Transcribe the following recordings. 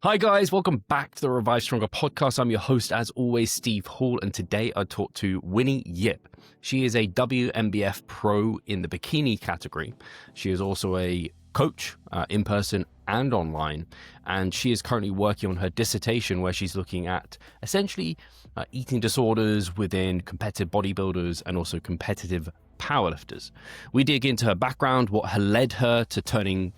Hi guys, welcome back to the Revive Stronger podcast. I'm your host, as always, Steve Hall, and today I talk to Winnie Yin. She is a WNBF pro in the bikini category. She is also a coach in person and online, and she is currently working on her dissertation where she's looking at essentially eating disorders within competitive bodybuilders and also competitive powerlifters. We dig into her background, what had led her to turning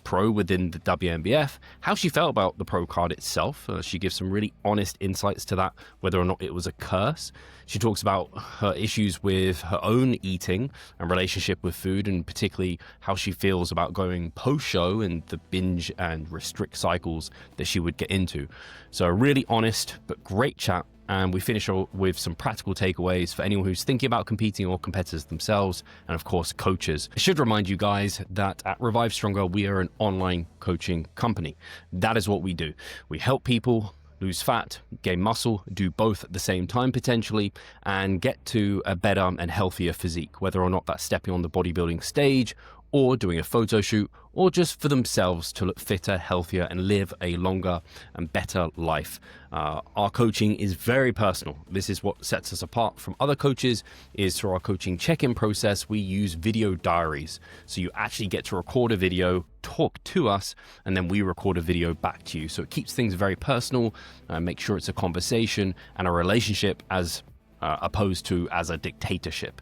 pro within the WNBF, how she felt about the pro card itself. She gives some really honest insights to that, whether or not it was a curse. She talks about her issues with her own eating and relationship with food, and particularly how she feels about going post-show and the binge and restrict cycles that she would get into. So a really honest but great chat. And we finish with some practical takeaways for anyone who's thinking about competing or competitors themselves, and of course, coaches. I should remind you guys that at Revive Stronger, we are an online coaching company. That is what we do. We help people lose fat, gain muscle, do both at the same time potentially, and get to a better and healthier physique, whether or not that's stepping on the bodybuilding stage or doing a photo shoot, or just for themselves to look fitter, healthier, and live a longer and better life. Our coaching is very personal. This is what sets us apart from other coaches, is through our coaching check-in process, we use video diaries. So you actually get to record a video, talk to us, and then we record a video back to you. So it keeps things very personal, make sure it's a conversation and a relationship as opposed to as a dictatorship.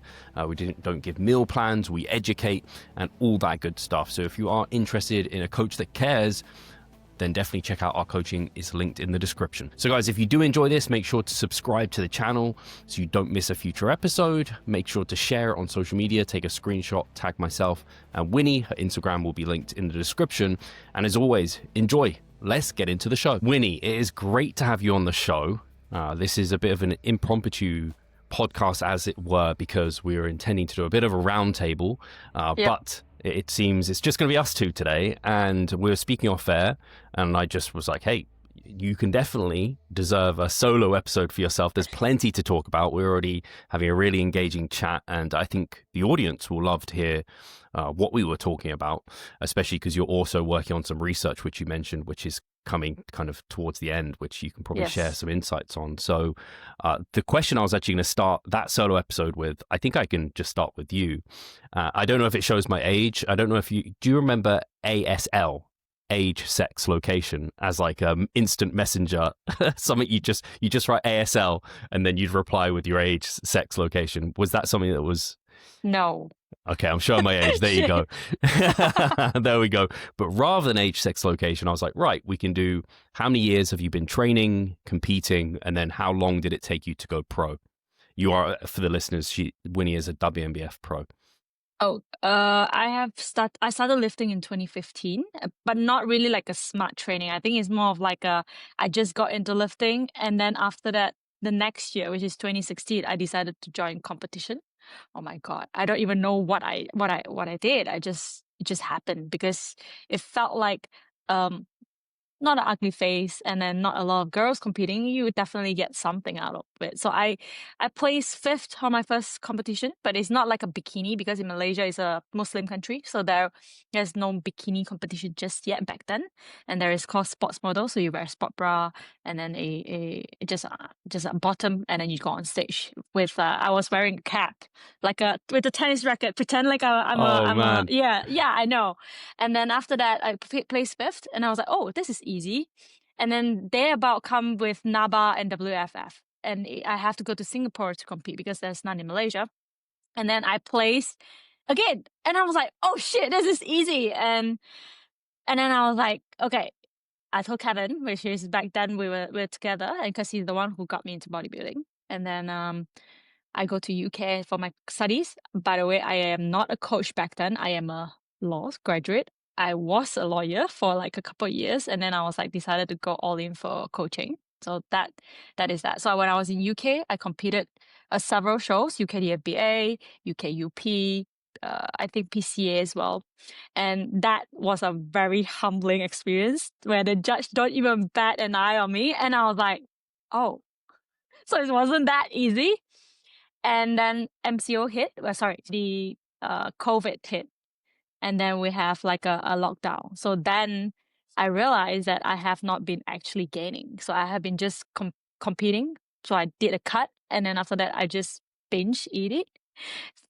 We don't give meal plans, we educate and all that good stuff. So if you are interested in a coach that cares, then definitely check out our coaching. It's linked in the description. So guys, if you do enjoy this, make sure to subscribe to the channel so you don't miss a future episode. Make sure to share it on social media, take a screenshot, tag myself and Winnie. Her Instagram will be linked in the description. And as always, enjoy. Let's get into the show. Winnie, it is great to have you on the show. This is a bit of an impromptu podcast, as it were, because we were intending to do a bit of a roundtable, but it seems it's just going to be us two today. And we were speaking off air, and I just was like, hey, you can definitely deserve a solo episode for yourself. There's plenty to talk about. We're already having a really engaging chat, and I think the audience will love to hear what we were talking about, especially because you're also working on some research, which you mentioned, which is coming kind of towards the end, which you can probably share some insights on. So the question I was actually going to start that solo episode with, I think I can just start with you. I don't know if it shows my age. I don't know if do you remember ASL? Age, sex, location, as like instant messenger, something you just write ASL and then you'd reply with your age, sex, location. Was that something that was? No. Okay, I'm showing my age. There you go. There we go. But rather than age, sex, location, I was like, right, we can do how many years have you been training, competing, and then how long did it take you to go pro? You are, for the listeners, Winnie is a WNBF pro. I started lifting in 2015, but not really like a smart training. I think it's more of like I just got into lifting, and then after that, the next year, which is 2016, I decided to join competition. Oh my God, I don't even know what I did. It just happened because it felt like not an ugly face and then not a lot of girls competing. You would definitely get something out of it. So I placed 5th on my first competition, but it's not like a bikini because in Malaysia it's a Muslim country, so there's no bikini competition just yet back then. And there is called sports model, so you wear a sport bra and then just a bottom, and then you go on stage with I was wearing a cap with a tennis racket, pretend like I know. And then after that I placed 5th, and I was like, oh, this is easy. And then they about come with NABA and WFF, and I have to go to Singapore to compete because there's none in Malaysia. And then I placed again, and I was like, oh shit, this is easy. And then I was like, okay. I told Kevin, which is back then we were together, and because he's the one who got me into bodybuilding. And then I go to UK for my studies. By the way, I am not a coach back then. I am a law graduate. I was a lawyer for like a couple of years, and then I was like decided to go all in for coaching. So that is that. So when I was in UK, I competed several shows, UK DFBA, UK UP, I think PCA as well. And that was a very humbling experience where the judge don't even bat an eye on me. And I was like, oh, so it wasn't that easy. And then MCO hit, the COVID hit. And then we have like a lockdown. So then I realized that I have not been actually gaining. So I have been just competing. So I did a cut, and then after that, I just binge eat it,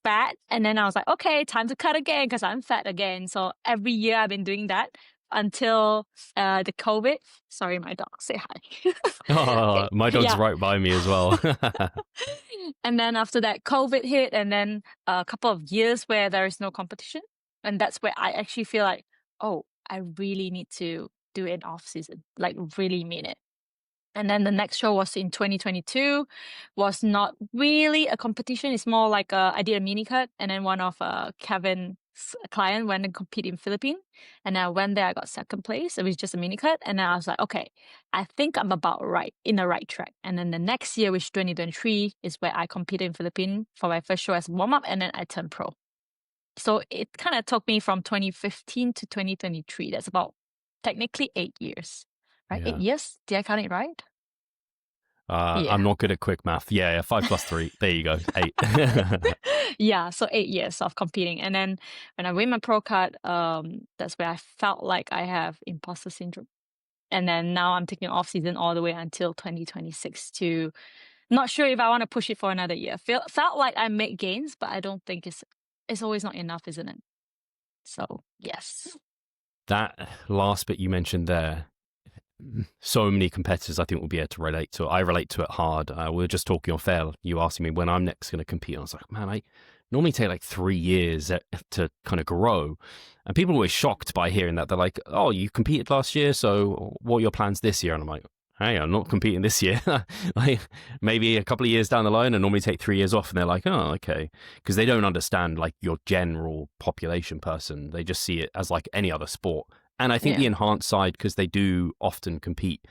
fat. And then I was like, okay, time to cut again because I'm fat again. So every year I've been doing that until the COVID. Sorry, my dog, say hi. Oh, my dog's Yeah. right by me as well. And then after that, COVID hit, and then a couple of years where there is no competition. And that's where I actually feel like, oh, I really need to do it off season, like really mean it. And then the next show was in 2022, was not really a competition. It's more like I did a mini cut, and then one of Kevin's client went and compete in Philippines. And I went there, I got second place. It was just a mini cut. And then I was like, okay, I think I'm about right, in the right track. And then the next year, which 2023, is where I competed in Philippines for my first show as warm-up, and then I turned pro. So it kind of took me from 2015 to 2023. That's about technically 8 years, right? Yeah. 8 years? Did I count it right? I'm Yeah. not good at quick math. Yeah, 5 plus 3. There you go. 8. Yeah, so 8 years of competing. And then when I win my pro card, that's where I felt like I have imposter syndrome. And then now I'm taking off season all the way until 2026 to not sure if I want to push it for another year. Felt like I made gains, but I don't think it's always not enough, isn't it? So yes. That last bit you mentioned there, so many competitors I think will be able to relate to it. I relate to it hard. We were just talking off air. You asking me when I'm next going to compete. I was like, man, I normally take like 3 years to kind of grow. And people are always shocked by hearing that. They're like, oh, you competed last year, so what are your plans this year? And I'm like, hey, I'm not competing this year. Like maybe a couple of years down the line, I normally take 3 years off. And they're like, oh, okay. Because they don't understand like your general population person. They just see it as like any other sport. And I think the enhanced side, because they do often compete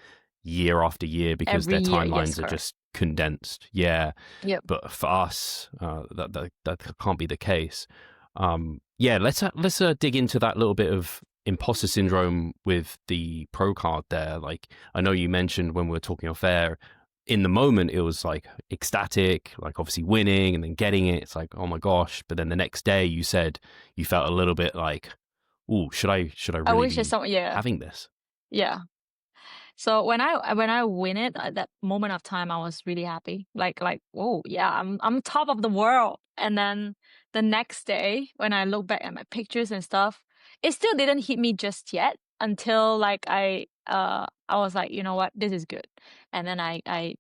year after year because Every their year, yes, timelines are correct. just condensed. Yeah. Yep. But for us, that can't be the case. Yeah, let's dig into that little bit of imposter syndrome with the pro card there. Like, I know you mentioned when we were talking off air, in the moment it was like ecstatic, like obviously winning and then getting it. It's like, oh my gosh. But then the next day you said you felt a little bit like, oh, should I I really wish there's be some, having this? yeah. So when I win it, at that moment of time, I was really happy. Like, oh yeah, I'm top of the world. And then the next day, when I look back at my pictures and stuff, it still didn't hit me just yet until like I was like, you know what, this is good. And then I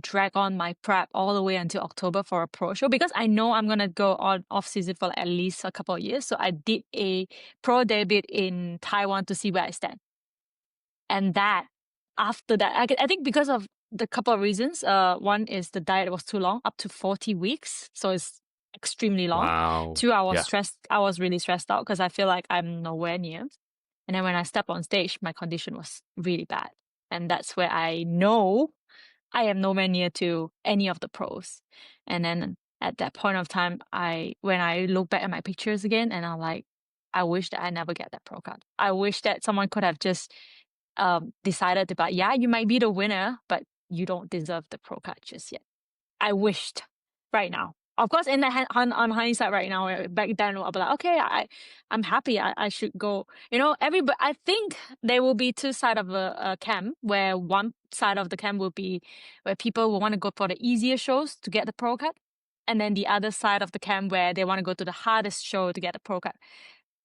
drag on my prep all the way until October for a pro show because I know I'm gonna go on off season for like at least a couple of years. So I did a pro debut in Taiwan to see where I stand. And that after that, I think because of the couple of reasons. One is the diet was too long, up to 40 weeks. So it's extremely long. Wow. 2 I was Yeah. stressed. I was really stressed out because I feel like I'm nowhere near. And then when I stepped on stage, my condition was really bad. And that's where I know I am nowhere near to any of the pros. And then at that point of time, when I look back at my pictures again, and I'm like, I wish that I never get that pro card. I wish that someone could have just decided to be like, yeah, you might be the winner, but you don't deserve the pro card just yet. I wished right now. Of course, in the on hindsight right now, back then I'll be like, okay, I'm happy. I should go. You know, everybody. I think there will be two sides of a camp where one side of the camp will be where people will want to go for the easier shows to get the pro card, and then the other side of the camp where they want to go to the hardest show to get the pro card.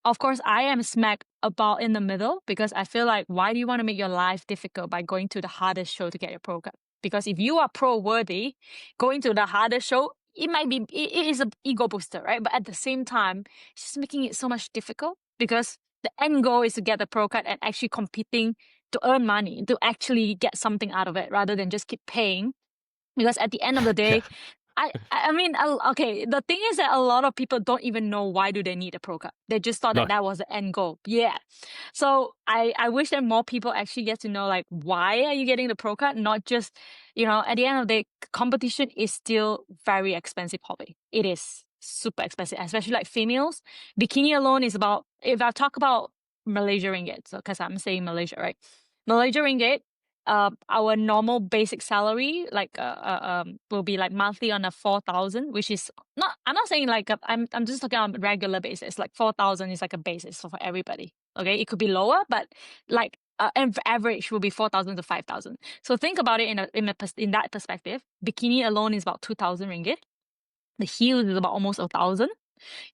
Of course, I am smack about in the middle because I feel like, why do you want to make your life difficult by going to the hardest show to get your pro card? Because if you are pro worthy, going to the hardest show, it is an ego booster, right? But at the same time, it's just making it so much difficult because the end goal is to get the pro card and actually competing to earn money, to actually get something out of it rather than just keep paying. Because at the end of the day, I mean, okay, the thing is that a lot of people don't even know why do they need a pro card. They just thought No. that was the end goal. Yeah. So I wish that more people actually get to know, like, why are you getting the pro card? Not just, at the end of the day, competition is still very expensive hobby. It is super expensive, especially like females. Bikini alone is about, if I talk about Malaysia ringgit, so because I'm saying Malaysia, right? Malaysia ringgit, our normal basic salary will be like monthly on a 4,000, which is not. I'm not saying like I'm just talking on a regular basis. Like 4,000 is like a basis for everybody. Okay, it could be lower, but like average will be 4,000 to 5,000. So think about it in that perspective. Bikini alone is about 2,000 ringgit. The heels is about almost 1,000.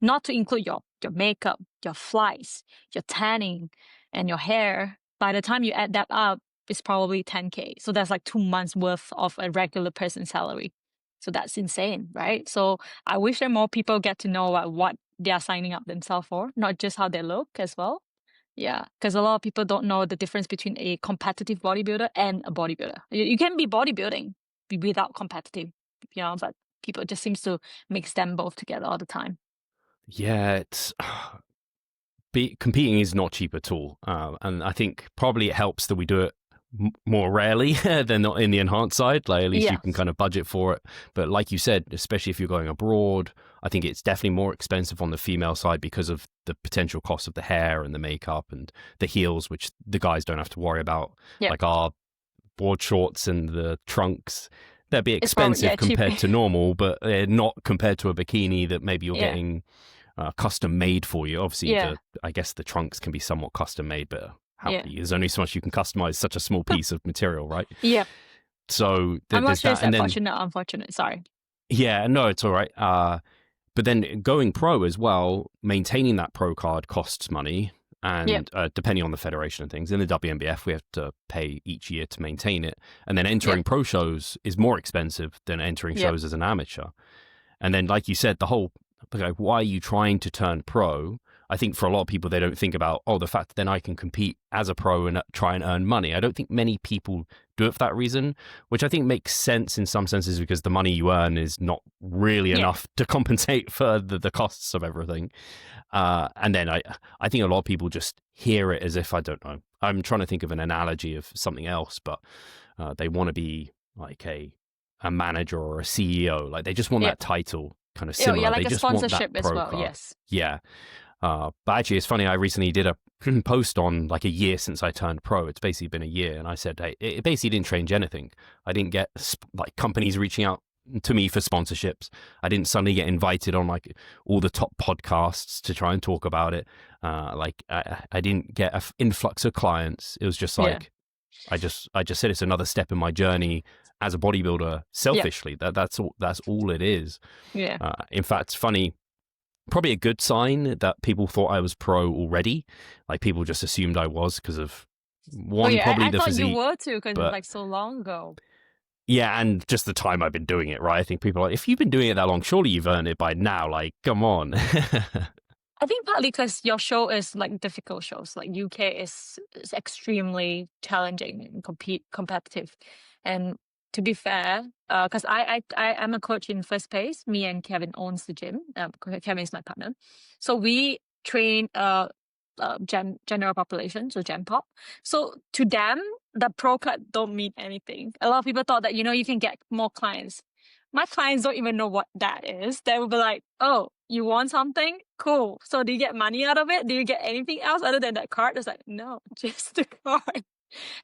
Not to include your makeup, your flights, your tanning, and your hair. By the time you add that up, it's probably 10K. So that's like 2 months worth of a regular person's salary. So that's insane, right? So I wish that more people get to know what they are signing up themselves for, not just how they look as well. Yeah, because a lot of people don't know the difference between a competitive bodybuilder and a bodybuilder. You can be bodybuilding without competitive, but people just seems to mix them both together all the time. Yeah, it's competing is not cheap at all, and I think probably it helps that we do it more rarely than not in the enhanced side. Like at least you can kind of budget for it. But like you said, especially if you're going abroad, I think it's definitely more expensive on the female side because of the potential cost of the hair and the makeup and the heels, which the guys don't have to worry about. Like our board shorts and the trunks, they'd be expensive compared to normal, but they're not compared to a bikini that maybe you're getting custom made for you. Obviously, I guess the trunks can be somewhat custom made, but there's only so much you can customize such a small piece of material, right? Yeah. So I'm not sure it's unfortunate. Sorry. Yeah, no, it's all right. But then going pro as well, maintaining that pro card costs money. And depending on the federation and things, in the WNBF, we have to pay each year to maintain it. And then entering pro shows is more expensive than entering shows as an amateur. And then, like you said, the whole, like, why are you trying to turn pro? I think for a lot of people, they don't think about, the fact that then I can compete as a pro and try and earn money. I don't think many people do it for that reason, which I think makes sense in some senses because the money you earn is not really enough to compensate for the costs of everything. And then I think a lot of people just hear it as if, I don't know, I'm trying to think of an analogy of something else, but they want to be like a manager or a CEO. Like they just want that title kind of similar. Yeah, like they a just sponsorship want that as pro well, card. yes. Yeah. But actually, it's funny. I recently did a post on like a year since I turned pro. It's basically been a year. And I said, hey, it basically didn't change anything. I didn't get like companies reaching out to me for sponsorships. I didn't suddenly get invited on like all the top podcasts to try and talk about it. I didn't get an influx of clients. It was just like, I just said it's another step in my journey as a bodybuilder selfishly. That's all it is. Yeah. In fact, it's funny. Probably a good sign that people thought I was pro already. Like people just assumed I was because of probably I the thought physique. You were too because it's like so long ago. Yeah, and just the time I've been doing it, right? I think people are like, if you've been doing it that long, surely you've earned it by now. Like, come on. I think partly because your show is like difficult shows. Like UK is extremely challenging and competitive. And to be fair, because I'm a coach in First Pace. Me and Kevin owns the gym. Kevin is my partner. So we train general population, so Gen Pop. So to them, the pro card don't mean anything. A lot of people thought that, you can get more clients. My clients don't even know what that is. They will be like, oh, you want something? Cool. So do you get money out of it? Do you get anything else other than that card? It's like, no, just the card.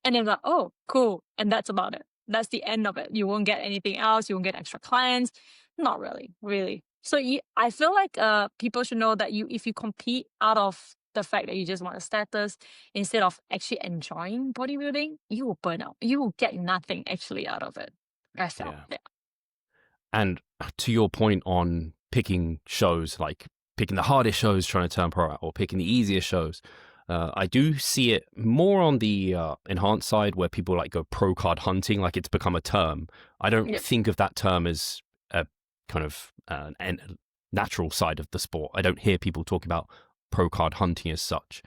And they're like, oh, cool. And that's about it. That's the end of it. You won't get anything else. You won't get extra clients. Not really. So I feel like people should know that if you compete out of the fact that you just want a status instead of actually enjoying bodybuilding, you will burn out. You will get nothing actually out of it. I felt. Yeah. And to your point on picking shows, like picking the hardest shows, trying to turn pro or picking the easiest shows, I do see it more on the enhanced side where people like go pro card hunting, like it's become a term. I don't think of that term as a kind of natural side of the sport. I don't hear people talk about pro card hunting as such.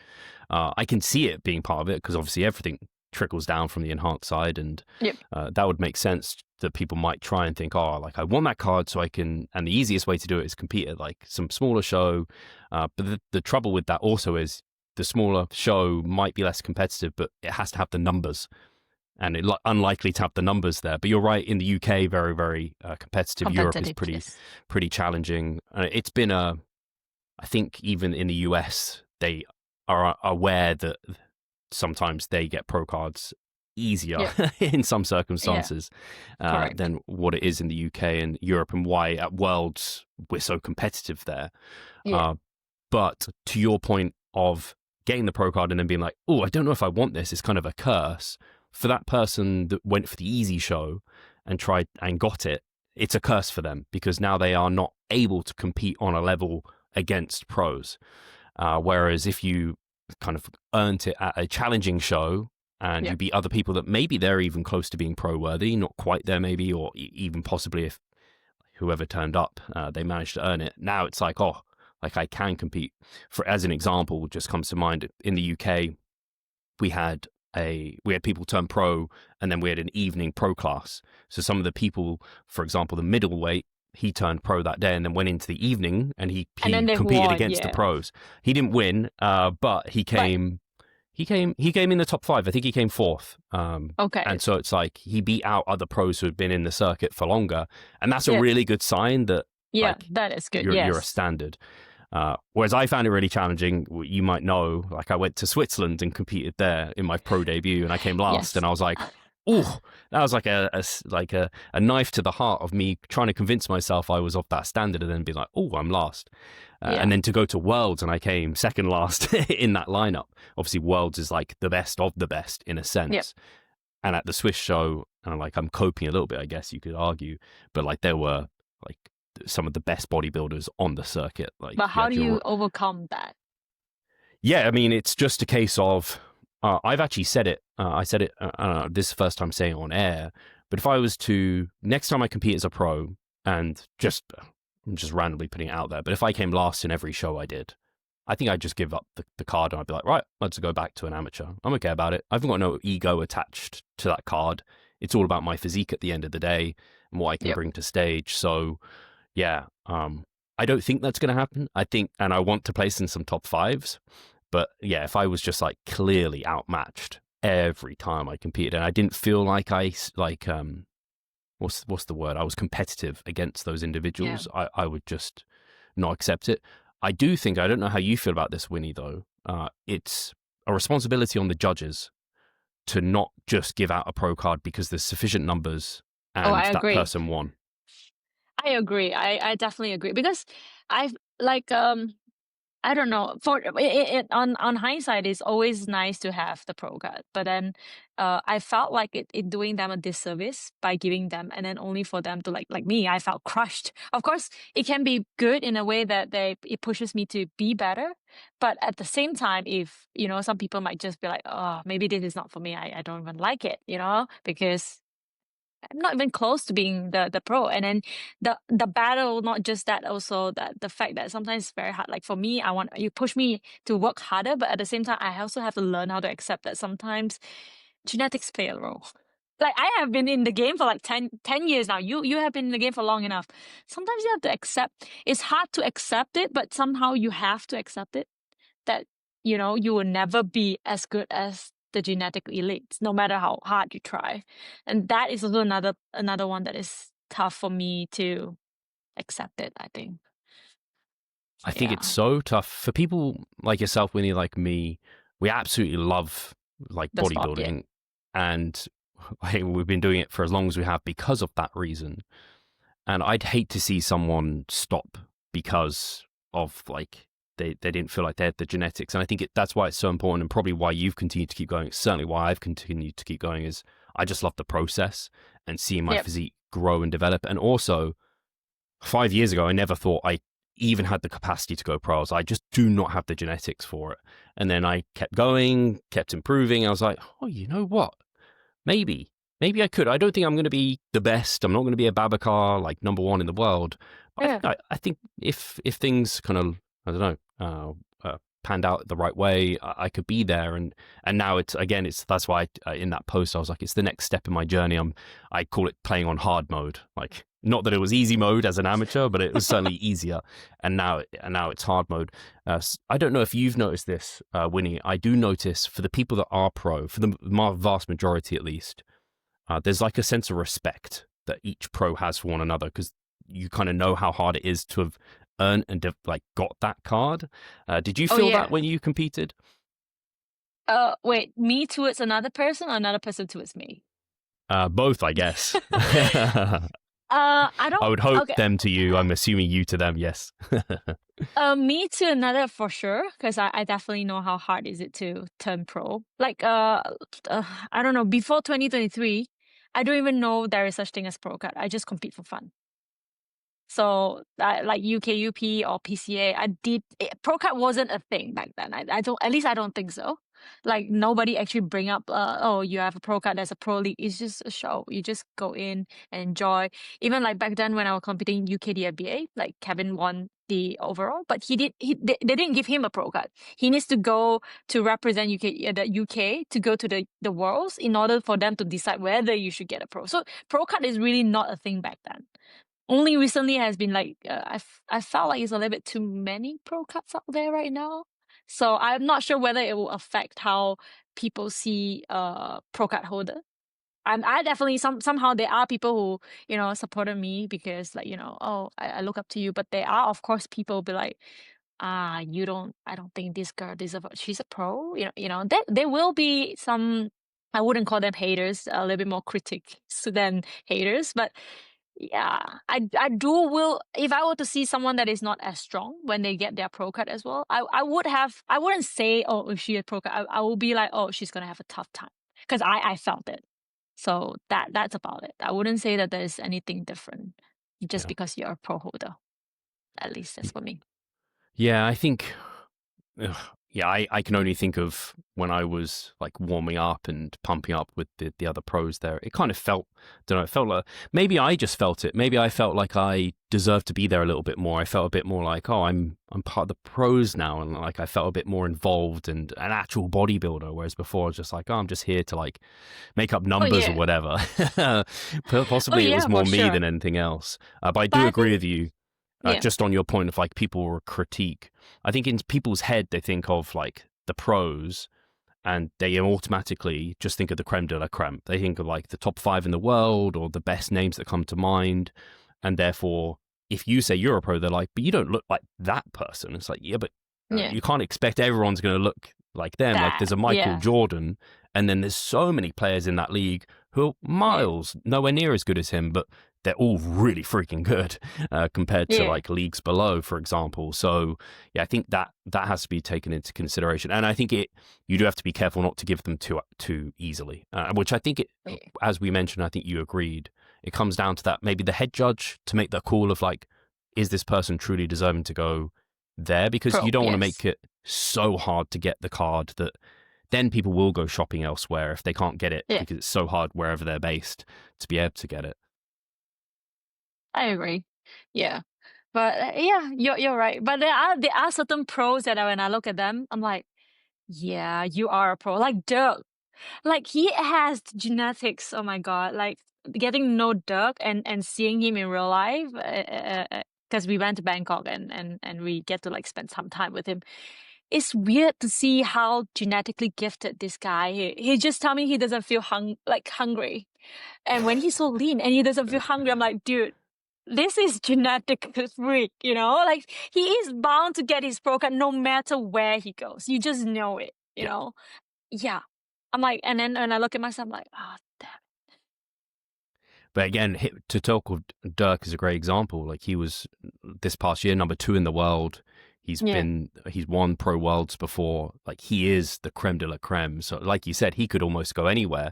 I can see it being part of it because obviously everything trickles down from the enhanced side, and that would make sense that people might try and think, like I want that card so I can, and the easiest way to do it is compete at like some smaller show. But the trouble with that also is the smaller show might be less competitive, but it has to have the numbers, and it's unlikely to have the numbers there. But you're right, in the UK, very, very competitive. Europe is pretty challenging. It's been I think even in the US, they are aware that sometimes they get pro cards easier in some circumstances than what it is in the UK and Europe, and why at Worlds we're so competitive there. But to your point of getting the pro card and then being like, oh, I don't know if I want this, it's kind of a curse. For that person that went for the easy show and tried and got it, it's a curse for them, because now they are not able to compete on a level against pros. Whereas if you kind of earned it at a challenging show and you beat other people that maybe they're even close to being pro worthy, not quite there maybe, or even possibly if whoever turned up, they managed to earn it. Now it's like, oh, like I can compete. For as an example, just comes to mind, in the UK, we had people turn pro, and then we had an evening pro class. So some of the people, for example, the middleweight, he turned pro that day and then went into the evening and he competed against the pros. He didn't win, but he came in the top 5. I think he came 4th. Okay. And so it's like he beat out other pros who had been in the circuit for longer, and that's a really good sign that that is good. You're a standard. Whereas I found it really challenging. You might know, like I went to Switzerland and competed there in my pro debut, and I came last, and I was like, oh, that was like a knife to the heart of me trying to convince myself I was of that standard, and then be like, oh, I'm last. And then to go to Worlds, and I came second last in that lineup. Obviously, Worlds is like the best of the best in a sense. And at the Swiss show, and I'm coping a little bit, I guess you could argue, but like there were like some of the best bodybuilders on the circuit. But how do you overcome that? Yeah, I mean, it's just a case of, I've actually said it. I said it, this is the first time saying it on air, but if I was to, next time I compete as a pro, and I'm just randomly putting it out there, but if I came last in every show I did, I think I'd just give up the card, and I'd be like, right, let's go back to an amateur. I'm okay about it. I haven't got no ego attached to that card. It's all about my physique at the end of the day and what I can bring to stage. So yeah, I don't think that's going to happen. I think, and I want to place in some top 5s, but yeah, if I was just like clearly outmatched every time I competed, and I didn't feel like what's the word? I was competitive against those individuals, I would just not accept it. I do think, I don't know how you feel about this, Winnie, though. It's a responsibility on the judges to not just give out a pro card because there's sufficient numbers and that person won. I agree. I definitely agree, because I've like I don't know, for on hindsight, it's always nice to have the pro card, but then I felt like it doing them a disservice by giving them, and then only for them to like me, I felt crushed. Of course, it can be good in a way that it pushes me to be better, but at the same time, if some people might just be like, oh, maybe this is not for me. I don't even like it, because I'm not even close to being the pro. And then the battle, not just that, also that the fact that sometimes it's very hard. Like for me, you push me to work harder, but at the same time, I also have to learn how to accept that sometimes genetics play a role. Like I have been in the game for like 10 years now. You have been in the game for long enough. Sometimes you have to accept. It's hard to accept it, but somehow you have to accept it. That you will never be as good as the genetic elites, no matter how hard you try. And that is also another one that is tough for me to accept it, I think. I think it's so tough for people like yourself, Winnie, like me. We absolutely love like the bodybuilding, and we've been doing it for as long as we have because of that reason. And I'd hate to see someone stop because of like they didn't feel like they had the genetics. And I think that's why it's so important, and probably why you've continued to keep going. Certainly why I've continued to keep going is I just love the process and seeing my physique grow and develop. And also 5 years ago, I never thought I even had the capacity to go pro. I just do not have the genetics for it. And then I kept going, kept improving. I was like, oh, you know what? Maybe I could. I don't think I'm going to be the best. I'm not going to be a Babacar, like #1 in the world. But I think if things kind of, I don't know, panned out the right way, I could be there. And now that's why in that post I was like, it's the next step in my journey. I call it playing on hard mode. Like, not that it was easy mode as an amateur, but it was certainly easier. And now it's hard mode. I don't know if you've noticed this, Winnie. I do notice for the people that are pro, for the vast majority at least, there's like a sense of respect that each pro has for one another, because you kind of know how hard it is to have earned and got that card. Did you feel that when you competed? Wait, me towards another person or another person towards me? Both, I guess. I I don't. would hope Okay. them to you. I'm assuming you to them. Yes. Me to another for sure, because I definitely know how hard is it to turn pro. Like I don't know. Before 2023, I don't even know there is such thing as pro card. I just compete for fun. So like UKUP or PCA, pro card wasn't a thing back then. I don't, at least I don't think so. Like nobody actually bring up, oh, you have a pro card, there's a pro league. It's just a show. You just go in and enjoy. Even like back then when I was competing UKDFBA, like Kevin won the overall, but they didn't give him a pro card. He needs to go to represent the UK to go to the worlds in order for them to decide whether you should get a pro. So pro card is really not a thing back then. Only recently has been like I felt like it's a little bit too many pro cards out there right now. So I'm not sure whether it will affect how people see pro card holder. I definitely somehow there are people who supported me because like oh I look up to you, but there are of course people be like you don't I don't think this girl deserves she's a pro there will be some. I wouldn't call them haters, a little bit more critics than haters, but yeah, I do will if I were to see someone that is not as strong when they get their pro card as well, I wouldn't say, oh, is she a pro card? I will be like, oh, she's gonna have a tough time because I felt it. So that's about it. I wouldn't say that there's anything different just Yeah. because you're a pro holder. At least that's for me. Yeah, I think ugh, yeah, I can only think of when I was like warming up and pumping up with the other pros there. It kind of felt, don't know, it felt like maybe I just felt it. Maybe I felt like I deserved to be there a little bit more. I felt a bit more like, oh, I'm part of the pros now, and like I felt a bit more involved and an actual bodybuilder. Whereas before I was just like, oh, I'm just here to like make up Oh numbers or yeah. whatever. Oh Possibly it was yeah, more for me sure. than anything else. But I But do I agree think with you yeah. just on your point of like people will critique. I think in people's head they think of like the pros and they automatically just think of the creme de la creme. They think of like the top 5 in the world or the best names that come to mind, and therefore if you say you're a pro, they're like, but you don't look like that person. It's like, yeah, but Yeah. you can't expect everyone's going to look like them. Like That there's a Michael yeah. Jordan, and then there's so many players in that league who are Yeah. miles nowhere near as good as him, but they're all really freaking good compared to Yeah. like leagues below, for example. So yeah, I think that has to be taken into consideration, and I think you do have to be careful not to give them too easily, which I think Yeah. as we mentioned, I think you agreed. It comes down to that maybe the head judge to make that call of like, is this person truly deserving to go there? Because you Pro, don't want to yes. make it so hard to get the card that then people will go shopping elsewhere if they can't get it Yeah. because it's so hard wherever they're based to be able to get it. I agree. Yeah. But yeah, you're right. But there are certain pros that when I look at them, I'm like, yeah, you are a pro. Like Dirk, like he has genetics. Oh my god! Like getting to know Dirk and seeing him in real life, because we went to Bangkok and we get to like spend some time with him. It's weird to see how genetically gifted this guy. He just tell me he doesn't feel hungry, and when he's so lean and he doesn't feel hungry, I'm like, dude, this is genetic freak, like he is bound to get his pro card no matter where he goes. You just know it, Yeah. Yeah. I'm like, and then when I look at myself, I'm like, oh, damn. But again, to talk of Dirk is a great example. Like he was this past year number 2 in the world. Yeah. He's won pro worlds before. Like he is the creme de la creme. So like you said, he could almost go anywhere.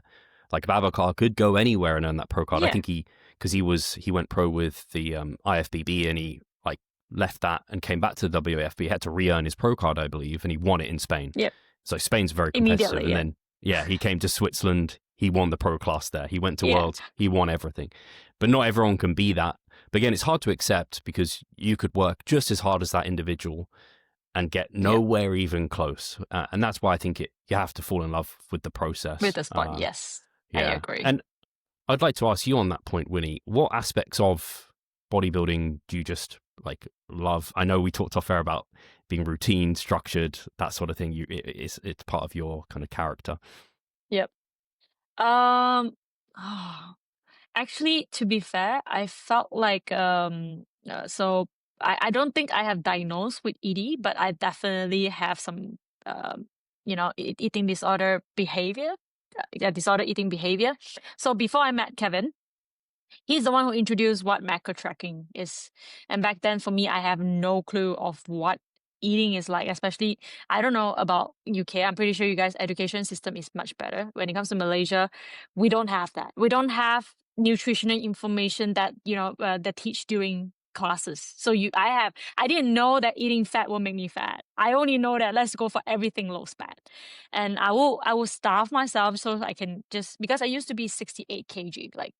Like Babacar could go anywhere and earn that pro card. I Yeah. think because he went pro with the IFBB and he like left that and came back to the WFB. He had to re-earn his pro card, I believe, and he won it in Spain. Yep. So Spain's very competitive. Immediately. And Yeah. then yeah, he came to Switzerland. He won the pro class there. He went to Yeah. Worlds. He won everything. But not everyone can be that. But again, it's hard to accept because you could work just as hard as that individual and get Yeah. nowhere even close. And that's why I think you have to fall in love with the process. With the sport. Yes. I Yeah. agree. And I'd like to ask you on that point, Winnie, what aspects of bodybuilding do you just like love? I know we talked off air about being routine, structured, that sort of thing. It's part of your kind of character. Yep. Um, oh, actually, to be fair, I felt like so I don't think I have diagnosed with ED, but I definitely have some eating disorder behavior, disorder eating behavior. So before I met Kevin, he's the one who introduced what macro tracking is. And back then, for me, I have no clue of what eating is like, especially, I don't know about UK. I'm pretty sure you guys' education system is much better. When it comes to Malaysia, we don't have that. We don't have nutritional information that, that teach during classes. So I didn't know that eating fat will make me fat. I only know that let's go for everything low fat. And I will starve myself so I can because I used to be 68 kg, like,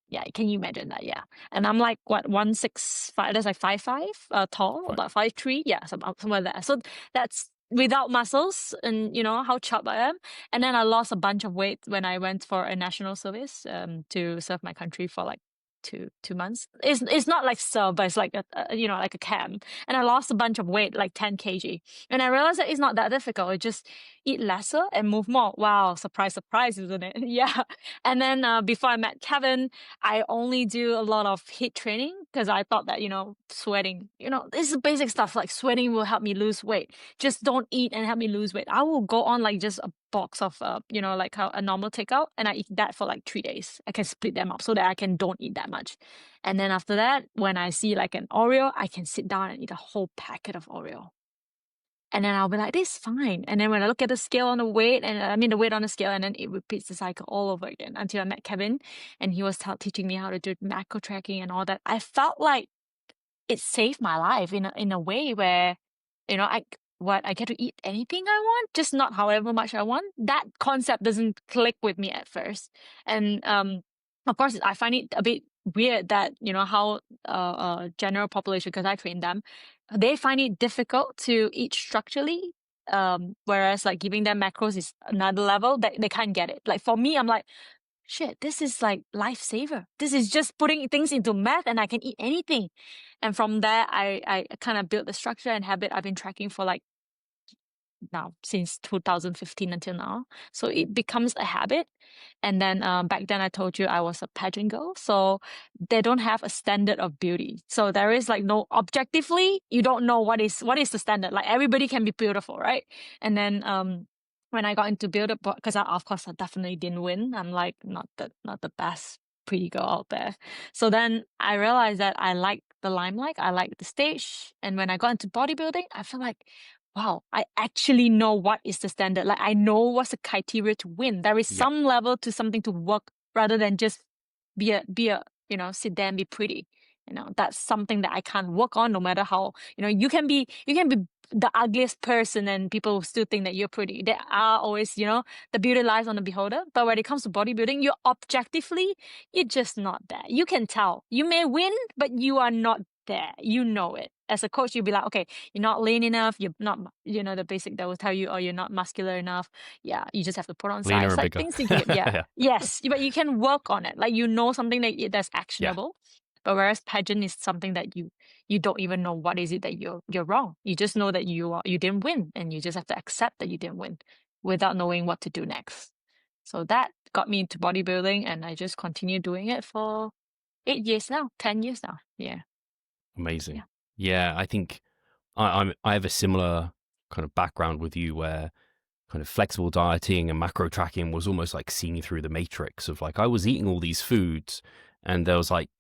yeah, can you imagine that? Yeah. And I'm like, what, 165, that's like 5'5", tall, Right. about 5'3", yeah, somewhere there. So that's without muscles and, how chubby I am. And then I lost a bunch of weight when I went for a national service to serve my country for like 2 months. It's not like serve, but it's like like a camp. And I lost a bunch of weight, like 10 kg. And I realized that it's not that difficult. It just eat lesser and move more. Wow, surprise, surprise, isn't it? Yeah. And then before I met Kevin, I only do a lot of HIIT training because I thought that, sweating, this is basic stuff, like sweating will help me lose weight. Just don't eat and help me lose weight. I will go on like just a box of, like how a normal takeout, and I eat that for like 3 days. I can split them up so that I don't eat that much. And then after that, when I see like an Oreo, I can sit down and eat a whole packet of Oreo. And then I'll be like, this is fine. And then when I look at the scale on the weight, the weight on the scale, and then it repeats the cycle all over again until I met Kevin, and he was teaching me how to do macro tracking and all that. I felt like it saved my life in a way where, I get to eat anything I want, just not however much I want. That concept doesn't click with me at first. And of course, I find it a bit weird that, how general population, because I train them, they find it difficult to eat structurally. Whereas like giving them macros is another level that they can't get it. Like for me, I'm like, shit, this is like Lifesaver. This is just putting things into math and I can eat anything. And from there, I kind of built the structure and habit I've been tracking for like now since 2015 until now. So it becomes a habit. And then back then I told you I was a pageant girl. So they don't have a standard of beauty. So there is like no objectively, you don't know what is the standard. Like everybody can be beautiful, right? And then when I got into build up, because of course I definitely didn't win. I'm like not the best pretty girl out there. So then I realized that I like the limelight, I like the stage. And when I got into bodybuilding, I feel like, wow, I actually know what is the standard. Like I know what's the criteria to win. There is Yeah. some level to something to work rather than just be a sit there and be pretty. That's something that I can't work on no matter how, you can be the ugliest person and people will still think that you're pretty. There are always, the beauty lies on the beholder. But when it comes to bodybuilding, you're just not there. You can tell. You may win, but you are not there. You know it. As a coach, you'll be like, okay, you're not lean enough. You're not, the basic that will tell you, oh, you're not muscular enough. Yeah, you just have to put on Leaner size. and Like bigger. things need to get, yeah. Yeah. Yes, but you can work on it. Like something that's actionable. But whereas pageant is something that you don't even know what is it that you're wrong. You just know that you didn't win, and you just have to accept that you didn't win without knowing what to do next. So that got me into bodybuilding, and I just continue doing it for 8 years now, 10 years now. Yeah. Amazing. Yeah. Yeah, I think I have a similar kind of background with you where kind of flexible dieting and macro tracking was almost like seeing through the matrix of like I was eating all these foods and there was like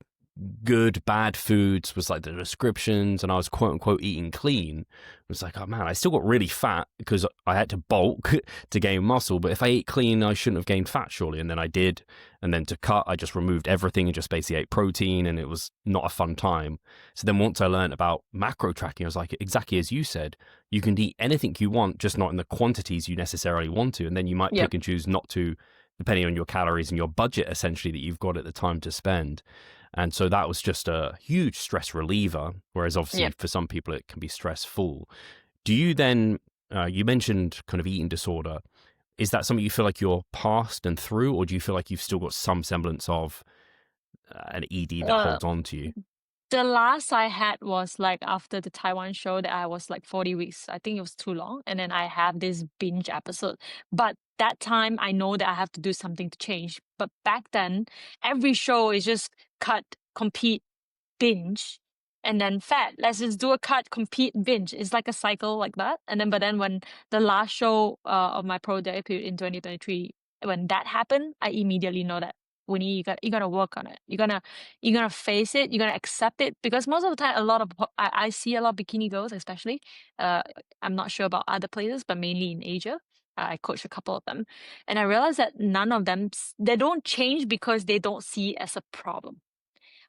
good, bad foods was like the descriptions, and I was quote unquote eating clean. It was like, oh man, I still got really fat because I had to bulk to gain muscle. But if I ate clean, I shouldn't have gained fat, surely. And then I did. And then to cut, I just removed everything and just basically ate protein, and it was not a fun time. So then once I learned about macro tracking, I was like, exactly as you said, you can eat anything you want, just not in the quantities you necessarily want to. And then you might pick and choose not to, depending on your calories and your budget, essentially, that you've got at the time to spend. And so that was just a huge stress reliever, whereas obviously for some people it can be stressful. Do you then, you mentioned kind of eating disorder. Is that something you feel like you're past and through, or do you feel like you've still got some semblance of an ED that holds on to you? The last I had was like after the Taiwan show that I was like 40 weeks. I think it was too long. And then I have this binge episode. But that time I know that I have to do something to change. But back then, every show is just cut, compete, binge. and then fat. Let's just do a cut, compete, binge. It's like a cycle like that. And then, but then when the last show of my pro debut in 2023, when that happened, I immediately know that Winnie, you gotta work on it. You're gonna face it. You're gonna accept it, because most of the time, I see a lot of bikini girls, especially. I'm not sure about other places, but mainly in Asia. I coach a couple of them, and I realized that none of them, they don't change because they don't see it as a problem.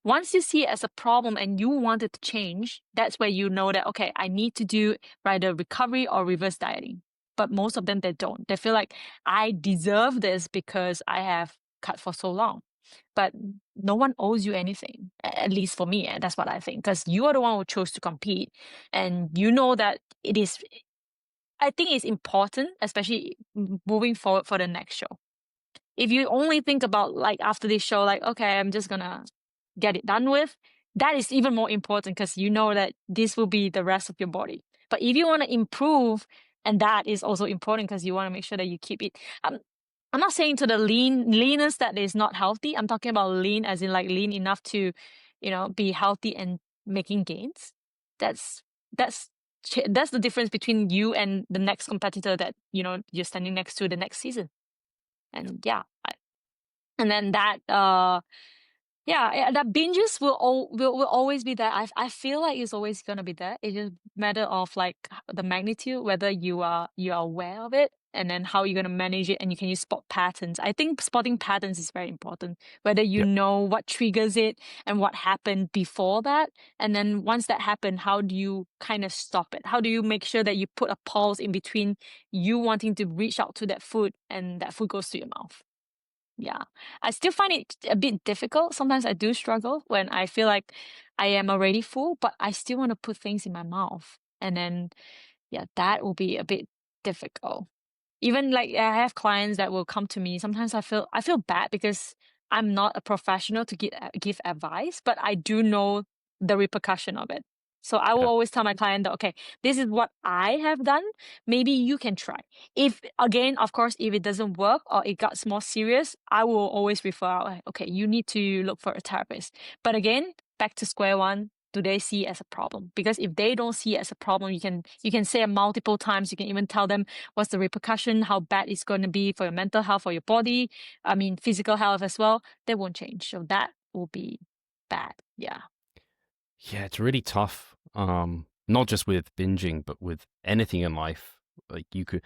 Once you see it as a problem and you want it to change, that's where you know that, okay, I need to do either recovery or reverse dieting. But most of them, they don't. They feel like I deserve this because I have cut for so long. But no one owes you anything, at least for me. And that's what I think, because you are the one who chose to compete. And you know that I think it's important, especially moving forward for the next show. If you only think about, like, after this show, like, okay, I'm just gonna get it done with, that is even more important, because you know that this will be the rest of your body. But if you want to improve, and that is also important, because you want to make sure that you keep it. I'm not saying to the leanness that is not healthy. I'm talking about lean as in like lean enough to, be healthy and making gains. That's that's that's the difference between you and the next competitor that you're standing next to the next season. And yeah, and then that that binges will always be there. I feel like it's always gonna be there. It's just matter of like the magnitude, whether you are aware of it, and then how you're gonna manage it, and you can use spot patterns. I think spotting patterns is very important. Whether you Yep. know what triggers it and what happened before that, and then once that happened, how do you kind of stop it? How do you make sure that you put a pause in between you wanting to reach out to that food and that food goes to your mouth? Yeah, I still find it a bit difficult. Sometimes I do struggle when I feel like I am already full, but I still want to put things in my mouth. And then, yeah, that will be a bit difficult. Even like I have clients that will come to me. Sometimes I feel bad because I'm not a professional to give advice, but I do know the repercussion of it. So I will Yeah. always tell my client that, okay, this is what I have done. Maybe you can try. If again, of course, if it doesn't work or it got more serious, I will always refer out, like, okay, you need to look for a therapist. But again, back to square one. Do they see it as a problem? Because if they don't see it as a problem, you can say it multiple times. You can even tell them what's the repercussion, how bad it's going to be for your mental health, for your body. I mean, physical health as well. They won't change. So that will be bad. Yeah. Yeah, it's really tough. Not just with binging, but with anything in life. Like the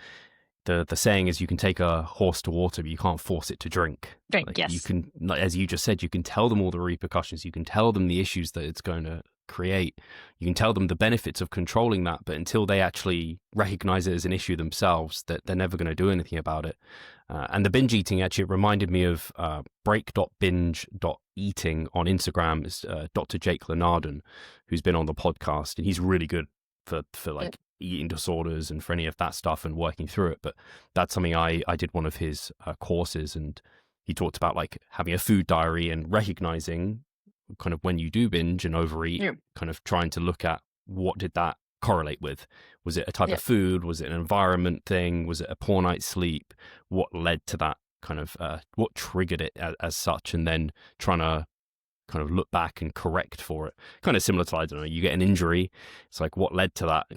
saying is you can take a horse to water, but you can't force it to drink. Drink, Like you yes. can, like, as you just said, you can tell them all the repercussions. You can tell them the issues that it's going to create. You can tell them the benefits of controlling that, but until they actually recognize it as an issue themselves, that they're never going to do anything about it. And the binge eating actually reminded me of break.binge.eating on Instagram. Is Dr. Jake Lenardon, who's been on the podcast, and he's really good for like eating disorders and for any of that stuff and working through it. But that's something I did one of his courses, and he talked about like having a food diary and recognizing kind of when you do binge and overeat, kind of trying to look at what did that correlate with. Was it a type of food? Was it an environment thing? Was it a poor night's sleep? What led to that kind of what triggered it as such? And then trying to kind of look back and correct for it. Kind of similar to, I don't know, you get an injury. It's like, what led to that?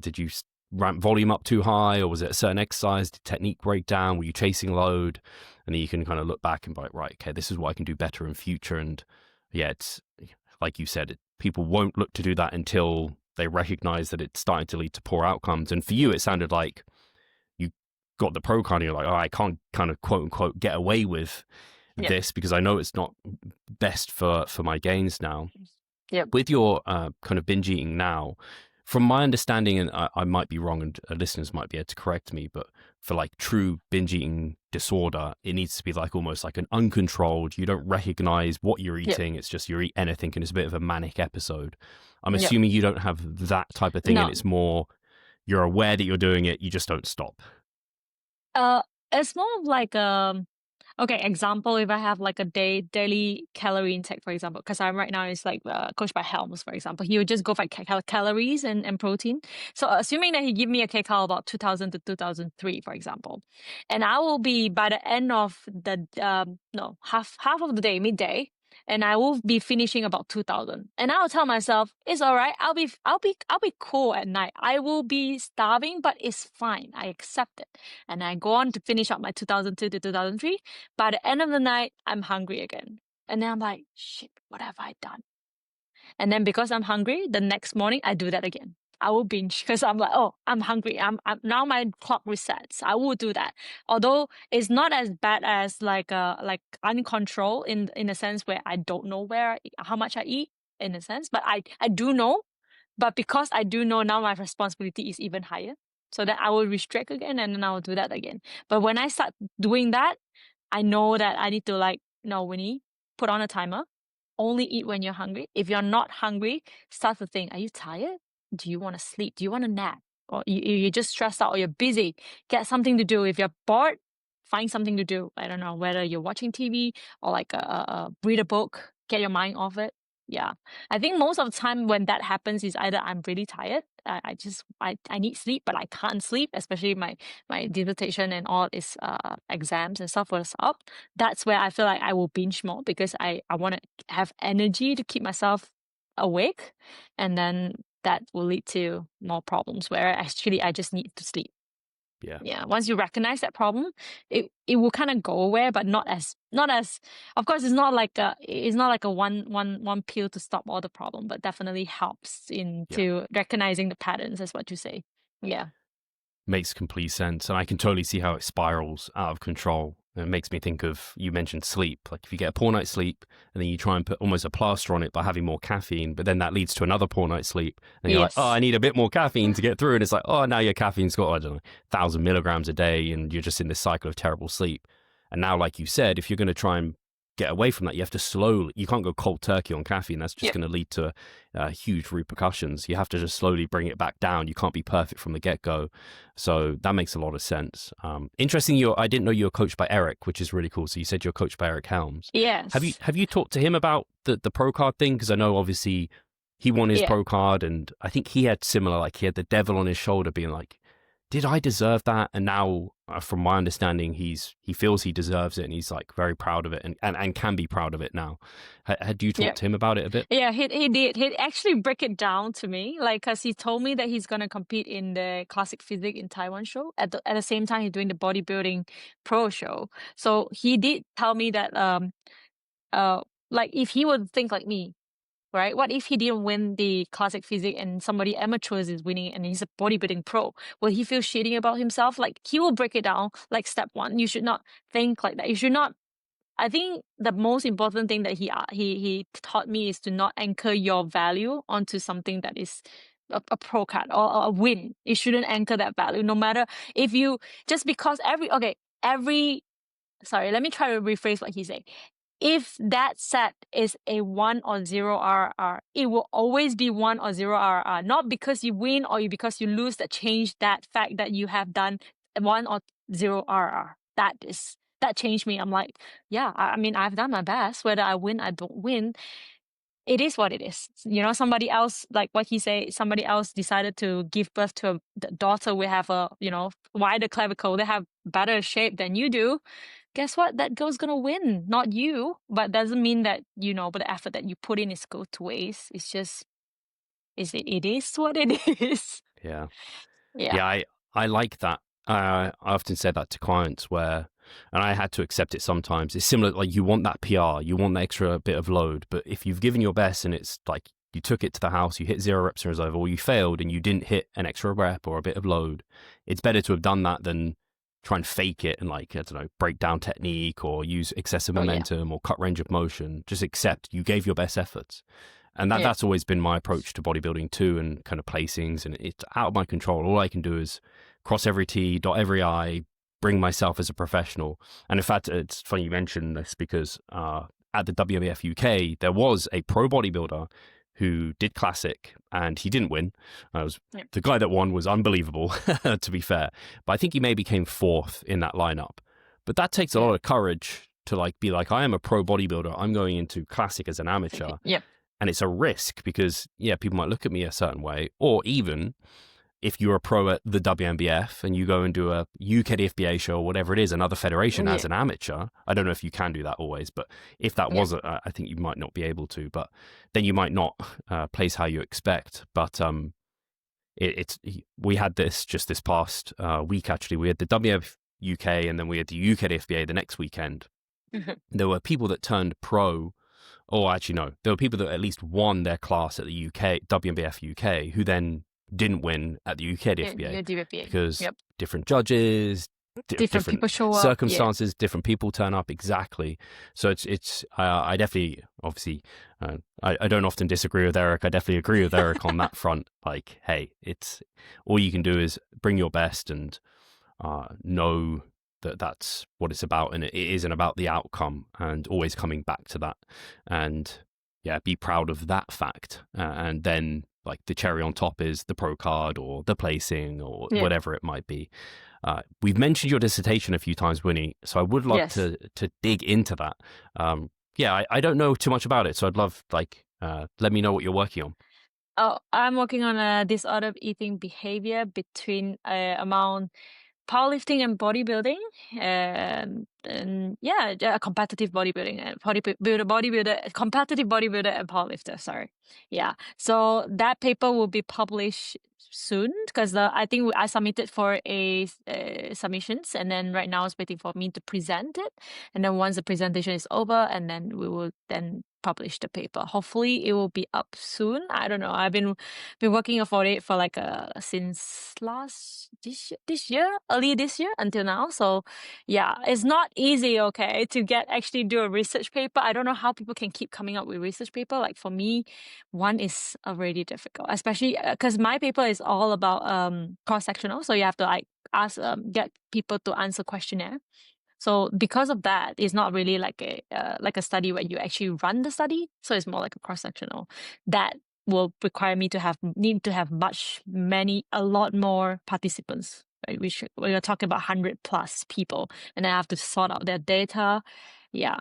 Did you ramp volume up too high, or was it a certain exercise? Did technique break down? Were you chasing load? And then you can kind of look back and be like, right, okay, this is what I can do better in future. And yeah, it's like you said, people won't look to do that until they recognize that it's starting to lead to poor outcomes. And for you, it sounded like you got the pro card and you're like, oh, I can't kind of quote unquote get away with this because I know it's not best for my gains now. With your kind of binge eating now, from my understanding, and I might be wrong and listeners might be able to correct me, but for like true binge eating disorder, it needs to be like almost like an uncontrolled, you don't recognize what you're eating. It's just you eat anything and it's a bit of a manic episode. I'm assuming you don't have that type of thing, and it's more you're aware that you're doing it, you just don't stop. It's more of like okay, example, if I have like a daily calorie intake, for example, because I'm right now is like coached by Helms, for example. He would just go for calories and protein. So assuming that he give me a kcal about 2000 to 2003, for example, and I will be by the end of the half of the day, midday, and I will be finishing about 2,000. And I'll tell myself, it's all right. I'll be cool at night. I will be starving, but it's fine. I accept it. And I go on to finish up my 2002 to 2003. By the end of the night, I'm hungry again. And then I'm like, shit, what have I done? And then because I'm hungry, the next morning I do that again. I will binge because I'm like, oh, I'm hungry. I'm now my clock resets. I will do that. Although it's not as bad as like uncontrolled in a sense where I don't know how much I eat in a sense, but I do know. But because I do know now, my responsibility is even higher. So that I will restrict again, and then I will do that again. But when I start doing that, I know that I need to like, no, Winnie, put on a timer. Only eat when you're hungry. If you're not hungry, start to think, are you tired? Do you want to sleep? Do you want to nap? Or you're just stressed out or you're busy? Get something to do. If you're bored, find something to do. I don't know, whether you're watching TV or like read a book, get your mind off it. Yeah. I think most of the time when that happens is either I'm really tired. I need sleep, but I can't sleep, especially my dissertation and all its exams and stuff was up. That's where I feel like I will binge more because I want to have energy to keep myself awake, and then that will lead to more problems where actually I just need to sleep. Yeah. Once you recognize that problem, it will kind of go away, but not as of course it's not like a one pill to stop all the problem, but definitely helps into recognizing the patterns, as what you say. Yeah. Makes complete sense. And I can totally see how it spirals out of control. And it makes me think of, you mentioned sleep. Like if you get a poor night's sleep and then you try and put almost a plaster on it by having more caffeine, but then that leads to another poor night's sleep. And you're like, oh, I need a bit more caffeine to get through. And it's like, oh, now your caffeine's got, I don't know, 1,000 milligrams a day and you're just in this cycle of terrible sleep. And now, like you said, if you're going to try and get away from that, you have to slowly, you can't go cold turkey on caffeine. That's just going to lead to huge repercussions. You have to just slowly bring it back down. You can't be perfect from the get-go. So that makes a lot of sense. Interesting. I didn't know you were coached by Eric, which is really cool. So you said you're coached by Eric Helms. Yes. Have you talked to him about the pro card thing? Because I know obviously he won his pro card, and I think he had similar, like he had the devil on his shoulder being like, did I deserve that? And now, from my understanding, he feels he deserves it, and he's like very proud of it, and can be proud of it now. Had you talked to him about it a bit? Yeah, he did. He actually break it down to me, like, because he told me that he's gonna compete in the classic physique in Taiwan show at the same time he's doing the bodybuilding pro show. So he did tell me that like if he would think like me, right? What if he didn't win the classic physique and somebody amateurs is winning and he's a bodybuilding pro? Will he feel shitty about himself? Like he will break it down like step one. You should not think like that. You should not. I think the most important thing that he taught me is to not anchor your value onto something that is a pro card or a win. You shouldn't anchor that value, no matter if you just because sorry, let me try to rephrase what he said. If that set is a 1 or 0 RR, it will always be 1 or 0 RR. Not because you win or because you lose that change that fact that you have done 1 or 0 RR. That changed me. I'm like, yeah, I mean, I've done my best. Whether I win, I don't win, it is what it is. You know, somebody else, like what he said, somebody else decided to give birth to a daughter. We have a, wider clavicle. They have better shape than you do. Guess what? That girl's gonna win, not you. But doesn't mean that but the effort that you put in is go to waste. It's just, it is what it is. Yeah. Yeah. I like that. I often say that to clients and I had to accept it sometimes. It's similar, like you want that PR, you want the extra bit of load, but if you've given your best and it's like you took it to the house, you hit 0 reps in reserve, or you failed and you didn't hit an extra rep or a bit of load, it's better to have done that than try and fake it and break down technique or use excessive momentum or cut range of motion. Just accept you gave your best efforts. And that's always been my approach to bodybuilding too, and kind of placings, and it's out of my control. All I can do is cross every T, dot every I, bring myself as a professional. And in fact, it's funny you mentioned this because at the WNBF UK, there was a pro bodybuilder who did classic and he didn't win. The guy that won was unbelievable, to be fair. But I think he maybe came 4th in that lineup. But that takes a lot of courage to be like, I am a pro bodybuilder. I'm going into classic as an amateur. Yep. And it's a risk because, people might look at me a certain way, or even if you're a pro at the WNBF and you go and do a UK FBA show or whatever it is, another federation as an amateur, I don't know if you can do that always, but if that was, I think you might not be able to, but then you might not place how you expect. But we had this just this past week, actually. We had the WNBF UK and then we had the UK FBA the next weekend. There were people that turned pro. Or actually, no, there were people that at least won their class at the UK, WNBF UK, who then didn't win at the UK DFBA because different judges, different people show up, circumstances, different people turn up. Exactly. So I definitely, obviously, I don't often disagree with Eric. I definitely agree with Eric on that front. Like, hey, it's all you can do is bring your best and know that's what it's about, and it isn't about the outcome, and always coming back to that, and be proud of that fact, and then like the cherry on top is the pro card or the placing or whatever it might be. We've mentioned your dissertation a few times, Winnie, so I would love to dig into that. I don't know too much about it, so I'd love let me know what you're working on. Oh, I'm working on a disordered eating behavior between among powerlifting and bodybuilding, competitive bodybuilding and competitive bodybuilder and powerlifter. Sorry, So that paper will be published soon because I think I submitted for a submissions, and then right now it's waiting for me to present it, and then once the presentation is over, and then we will then publish the paper. Hopefully it will be up soon. I don't know. I've been working for it for since this year, early this year until now. So it's not easy, okay, to actually do a research paper. I don't know how people can keep coming up with research paper. Like for me, one is already difficult, especially because my paper is all about cross-sectional. So you have to get people to answer questionnaire. So because of that, it's not really like a study where you actually run the study. So it's more like a cross-sectional. That will require me to have a lot more participants. Right? We're talking about 100+ people, and I have to sort out their data. Yeah.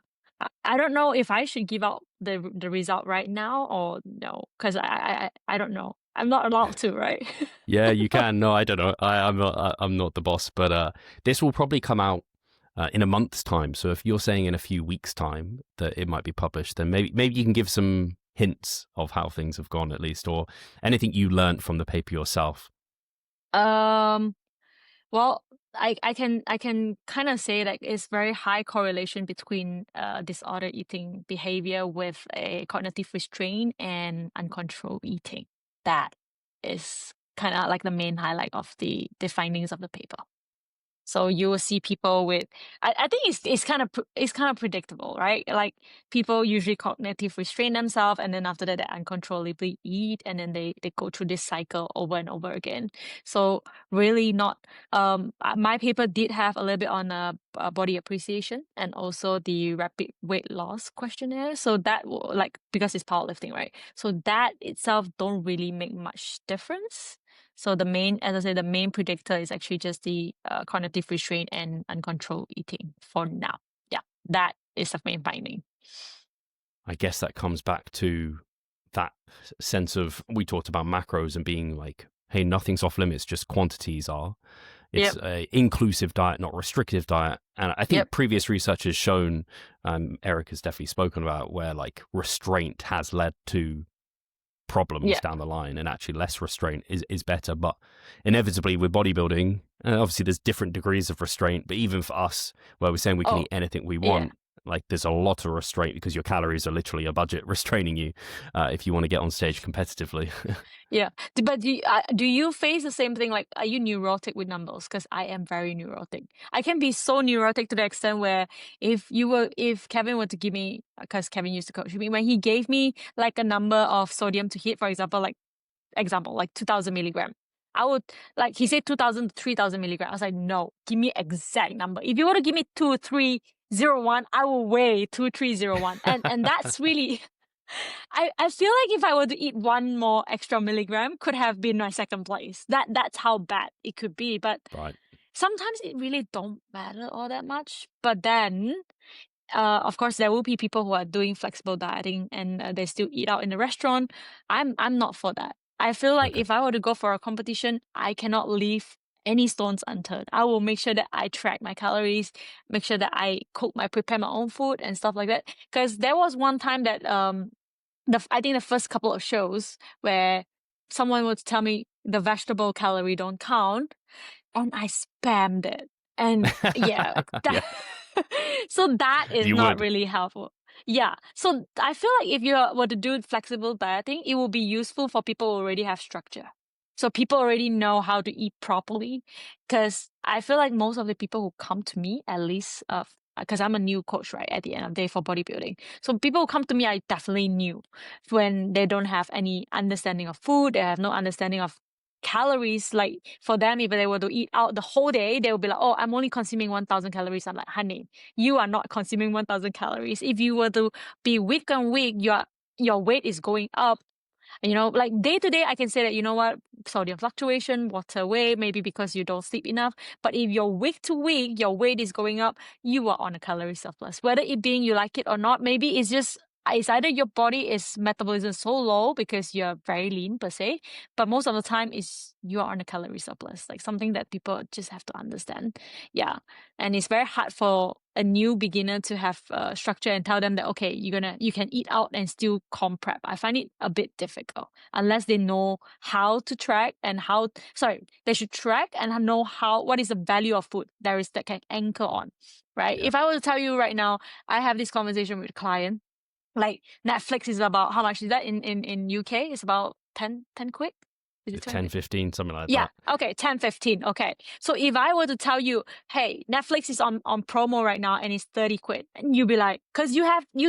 I don't know if I should give out the result right now or no, because I don't know. I'm not allowed to, right? Yeah, you can. No, I don't know. I'm not the boss, but this will probably come out in a month's time. So if you're saying in a few weeks' time that it might be published, then maybe you can give some hints of how things have gone, at least, or anything you learned from the paper yourself. Well, I can kind of say that it's very high correlation between disordered eating behavior with a cognitive restraint and uncontrolled eating. That is kind of like the main highlight of the findings of the paper. So you will see people with, I think it's kind of predictable, right? Like people usually cognitive restrain themselves, and then after that they uncontrollably eat, and then they go through this cycle over and over again. So really not. My paper did have a little bit on body appreciation and also the rapid weight loss questionnaire. So that because it's powerlifting, right? So that itself don't really make much difference. So the main predictor is actually just the cognitive restraint and uncontrolled eating for now. Yeah, that is the main finding. I guess that comes back to that sense of, we talked about macros and being like, hey, nothing's off limits, just quantities are. It's a inclusive diet, not restrictive diet. And I think previous research has shown, Eric has definitely spoken about, where like restraint has led to problems down the line, and actually less restraint is better. But inevitably with bodybuilding, obviously there's different degrees of restraint, but even for us, where we're saying we can eat anything we want, like there's a lot of restraint because your calories are literally a budget restraining you if you want to get on stage competitively. But do you face the same thing? Like, are you neurotic with numbers? Because I am very neurotic. I can be so neurotic to the extent where if Kevin were to give me, because Kevin used to coach me, when he gave me like a number of sodium to hit, for example, like 2,000 milligram, I would, like, he said 2,000 to 3,000 milligram. I was like, no, give me exact number. If you want to give me 2,301, I will weigh 2,301, and that's really. I feel like if I were to eat one more extra milligram, could have been my second place. That's how bad it could be. But sometimes it really don't matter all that much. But then, of course, there will be people who are doing flexible dieting and they still eat out in the restaurant. I'm not for that. I feel like Okay. if I were to go for a competition, I cannot leave any stones unturned. I will make sure that I track my calories, make sure that I prepare my own food and stuff like that. Because there was one time that I think the first couple of shows where someone would tell me the vegetable calorie don't count, and I spammed it. And yeah, Yeah, so that is you not would. really helpful. Yeah. So I feel like if you were to do flexible dieting, it will be useful for people who already have structure. So people already know how to eat properly. Because I feel like most of the people who come to me, at least, because I'm a new coach, right, at the end of the day for bodybuilding. So people who come to me are definitely new when they don't have any understanding of food, they have no understanding of calories. Like for them, if they were to eat out the whole day, they will be like, oh, I'm only consuming 1,000 calories. I'm like, honey, you are not consuming 1,000 calories. If you were to be week on week, your weight is going up. Like day to day, I can say that, sodium fluctuation, water weight, maybe because you don't sleep enough. But if your week to week, your weight is going up, you are on a calorie surplus. Whether it being you like it or not, maybe it's either your body is metabolism so low because you're very lean per se, but most of the time is you are on a calorie surplus, like something that people just have to understand. Yeah. And it's very hard for a new beginner to have structure and tell them that, okay, you can eat out and still comp prep. I find it a bit difficult unless they know how to track and they should track and know what is the value of food that can anchor on, right? Yeah. If I were to tell you right now, I have this conversation with a client, like Netflix is about, how much is that in UK? It's about 10 quid. Is it 10, 15, something like yeah. that. Okay. 10, 15. Okay. So if I were to tell you, hey, Netflix is on promo right now and it's 30 quid, and you'd be like, because you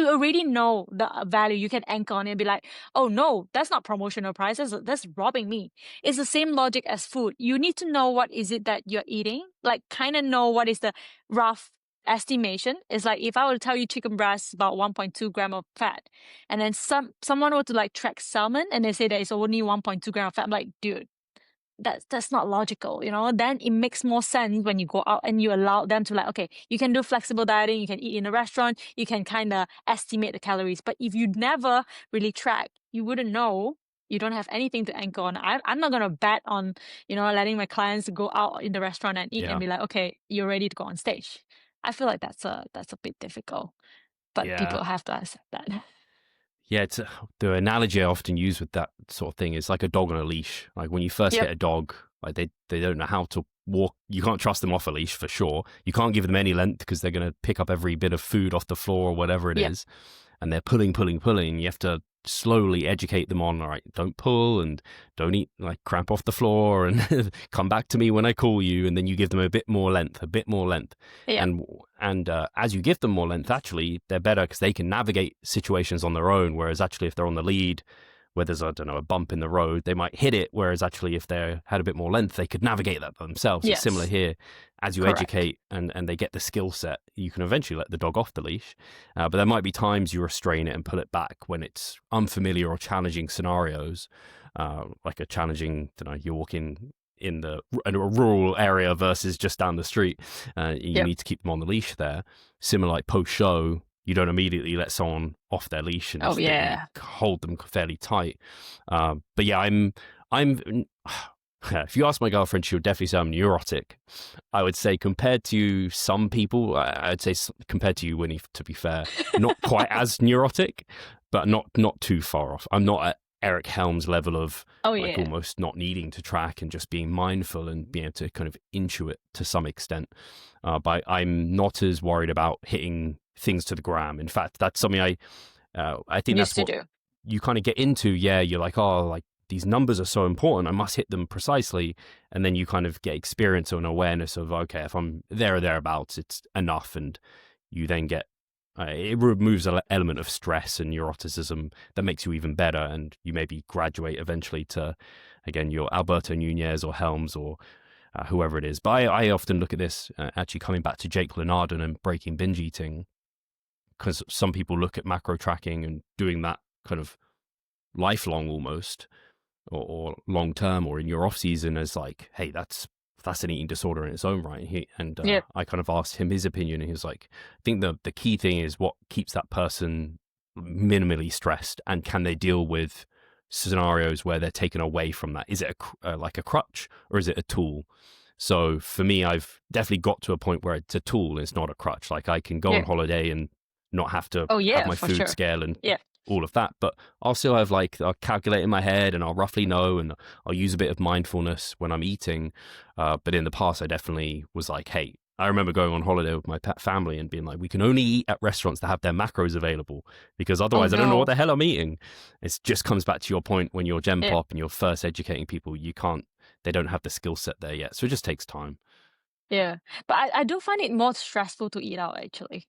already know the value, you can anchor on it and be like, oh no, that's not promotional price. That's robbing me. It's the same logic as food. You need to know what is it that you're eating, like kind of know what is the rough estimation. It's like if I were to tell you chicken breast is about 1.2 gram of fat, and then someone were to like track salmon and they say that it's only 1.2 gram of fat. I'm like, dude, that's not logical, then it makes more sense when you go out and you allow them to, like, okay, you can do flexible dieting, you can eat in a restaurant, you can kind of estimate the calories. But if you never really track, you wouldn't know. You don't have anything to anchor on. I'm not gonna bet on letting my clients go out in the restaurant and eat and Yeah. be like, okay, you're ready to go on stage. I feel like that's a bit difficult, but Yeah. people have to accept that. Yeah, it's the analogy I often use with that sort of thing is like a dog on a leash. Like when you first Yep. get a dog, like they don't know how to walk. You can't trust them off a leash for sure. You can't give them any length because they're going to pick up every bit of food off the floor or whatever it Yep. is. And they're pulling. You have to slowly educate them on, all right, don't pull and don't eat, like cramp off the floor and come back to me when I call you. And then you give them a bit more length. Yep. And as you give them more length, actually, they're better because they can navigate situations on their own. Whereas actually, if they're on the lead, where there's, I don't know, a bump in the road, they might hit it. Whereas actually, if they had a bit more length, they could navigate that themselves. It's similar Yes. here. As you Correct. educate and they get the skill set, you can eventually let the dog off the leash. But there might be times you restrain it and pull it back when it's unfamiliar or challenging scenarios, like a challenging, I don't know, you're walking in a rural area versus just down the street. You Yep. need to keep them on the leash there. Similar like post-show, you don't immediately let someone off their leash and Oh yeah. hold them fairly tight. But yeah, I'm if you ask my girlfriend, she would definitely say I'm neurotic. I would say compared to some people, I'd say compared to you, Winnie, to be fair, not quite as neurotic, but not too far off. I'm not at Eric Helm's level of Oh like yeah. almost not needing to track and just being mindful and being able to kind of intuit to some extent. But I'm not as worried about hitting things to the gram. In fact, that's something I think Used that's to what do. you kind of get into. Yeah, you're like, oh, like these numbers are so important. I must hit them precisely. And then you kind of get experience and awareness of, okay, if I'm there or thereabouts, it's enough. And you then get, it removes an element of stress and neuroticism that makes you even better. And you maybe graduate eventually to, again, your Alberto Nunez or Helms or whoever it is. But I often look at this, actually coming back to Jake Lenardon and breaking binge eating, because some people look at macro tracking and doing that kind of lifelong almost, or long term, or in your off season as like, hey, that's an eating disorder in its own right. Yeah. I kind of asked him his opinion, and he was like, I think the key thing is what keeps that person minimally stressed, and can they deal with scenarios where they're taken away from that. Is it like a crutch, or is it a tool? So for me, I've definitely got to a point where it's a tool, it's not a crutch. Like I can go on Yeah. holiday and not have to Oh have yeah, my for food sure. scale and Yeah. all of that, but I'll still have like, I'll calculate in my head and I'll roughly know, and I'll use a bit of mindfulness when I'm eating. But in the past, I definitely was like, hey, I remember going on holiday with my family and being like, we can only eat at restaurants that have their macros available, because Oh otherwise I don't know what no. the hell I'm eating. It just comes back to your point when you're Gen Yeah. Pop and you're first educating people, they don't have the skill set there yet. So it just takes time. Yeah. But I do find it more stressful to eat out actually,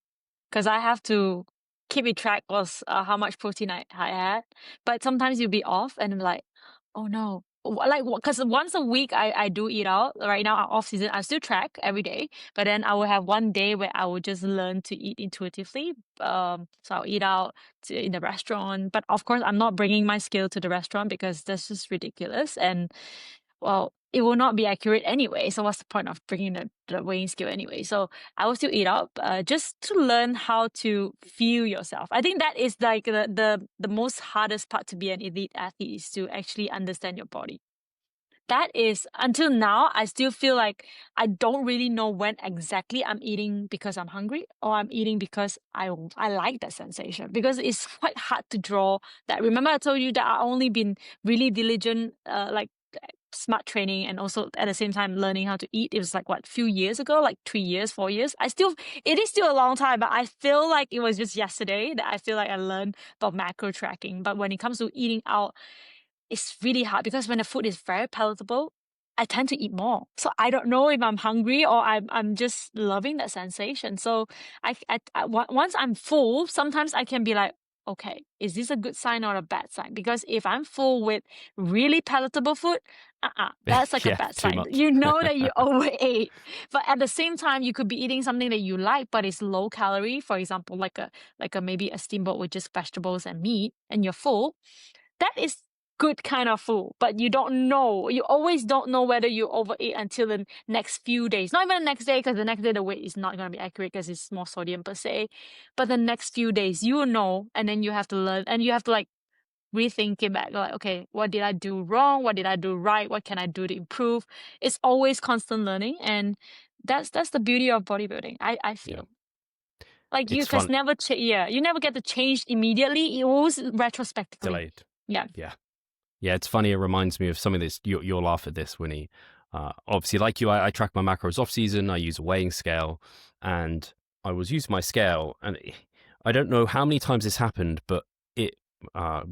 because I have to keep a track of how much protein I had. But sometimes you'll be off and I'm like, oh no. Like, because once a week I do eat out. Right now, off season, I still track every day. But then I will have one day where I will just learn to eat intuitively. So I'll eat out in the restaurant. But of course, I'm not bringing my scale to the restaurant because that's just ridiculous. And well, it will not be accurate anyway. So what's the point of bringing the weighing scale anyway? So I will still eat out, just to learn how to feel yourself. I think that is like the most hardest part to be an elite athlete, is to actually understand your body. That is, until now, I still feel like I don't really know when exactly I'm eating because I'm hungry or I'm eating because I like that sensation, because it's quite hard to draw that. Remember I told you that I only been really diligent, like smart training, and also at the same time learning how to eat. It was like what, few years ago, like 3 years, 4 years. It is still a long time, but I feel like it was just yesterday that I feel like I learned about macro tracking. But when it comes to eating out, it's really hard, because when the food is very palatable, I tend to eat more. So I don't know if I'm hungry or I'm just loving that sensation. So once I'm full, sometimes I can be like, okay, is this a good sign or a bad sign? Because if I'm full with really palatable food, that's like a Yeah, bad too sign. much. You know that you overate. But at the same time, you could be eating something that you like, but it's low calorie. For example, like a maybe a steamboat with just vegetables and meat, and you're full. That is good kind of food, but you don't know. You always don't know whether you overeat until the next few days. Not even the next day, because the next day the weight is not going to be accurate because it's more sodium per se. But the next few days, you will know, and then you have to learn, and you have to like rethink it back. Like, okay, what did I do wrong? What did I do right? What can I do to improve? It's always constant learning, and that's the beauty of bodybuilding. I Yeah, feel like you it's just fun. never you never get to change immediately. It always retrospectively. Delayed. Yeah. Yeah. Yeah, it's funny. It reminds me of some of this. You'll laugh at this, Winnie. Obviously, like you, I track my macros off season. I use a weighing scale, and I was using my scale, and I don't know how many times this happened, but it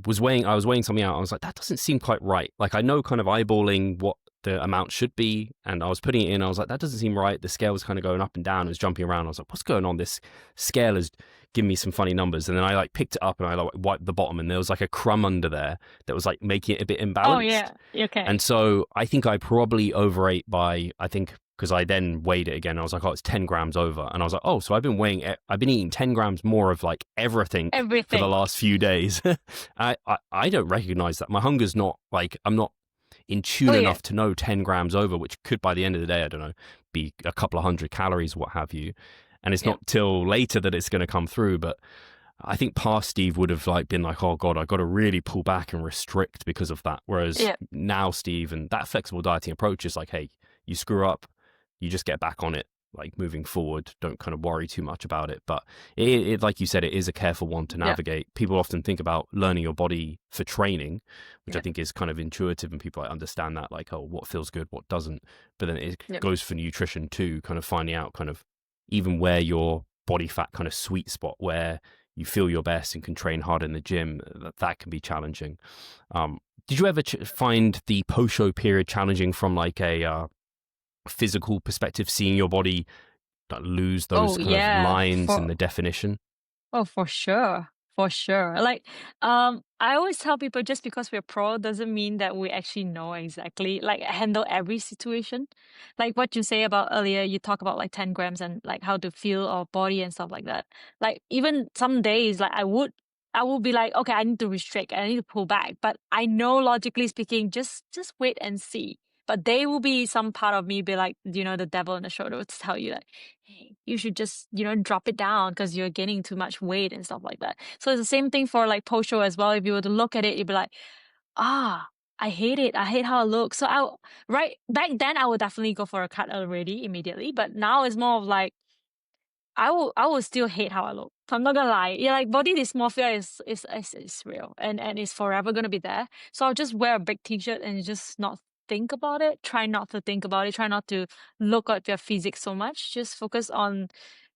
was weighing. I was weighing something out. I was like, that doesn't seem quite right. Like I know kind of eyeballing what the amount should be, and I was putting it in. I was like, that doesn't seem right. The scale was kind of going up and down. It was jumping around. I was like, what's going on? This scale is giving me some funny numbers. And then I like picked it up and I like wiped the bottom, and there was like a crumb under there that was like making it a bit imbalanced. Oh yeah. Okay. And so I think I probably overate by, because I then weighed it again. I was like, oh, it's 10 grams over. And I was like, oh, so I've been eating 10 grams more of like everything for the last few days. I don't recognize that. My hunger's not like, I'm not in tune enough to know 10 grams over, which could by the end of the day, I don't know, be a couple of hundred calories, what have you. And it's not till later that it's going to come through. But I think past Steve would have like been like, oh God, I've got to really pull back and restrict because of that. Whereas now Steve, and that flexible dieting approach is like, hey, you screw up, you just get back on it, like moving forward. Don't kind of worry too much about it. But it like you said, it is a careful one to navigate. People often think about learning your body for training, which I think is kind of intuitive, and people like understand that, like, oh, what feels good, what doesn't. But then it goes for nutrition too, kind of finding out kind of even where your body fat kind of sweet spot, where you feel your best and can train hard in the gym, that can be challenging. Did you ever find the post-show period challenging from like a physical perspective, seeing your body lose those kind of lines and the definition? Oh, for sure. For sure. Like, I always tell people, just because we're pro doesn't mean that we actually know exactly, like, handle every situation. Like what you say about earlier, you talk about like 10 grams and like how to feel our body and stuff like that. Like even some days, like I would be like, okay, I need to restrict, I need to pull back. But I know logically speaking, just wait and see. But there will be some part of me be like, the devil on the shoulder to tell you like, hey, you should just, drop it down because you're gaining too much weight and stuff like that. So it's the same thing for like post show as well. If you were to look at it, you'd be like, I hate it. I hate how I look. So right back then I would definitely go for a cut already immediately, but now it's more of like I will still hate how I look. I'm not gonna lie. Yeah, like body dysmorphia is real and it's forever gonna be there. So I'll just wear a big t-shirt and just not think about it. Try not to think about it. Try not to look at your physique so much. Just focus on,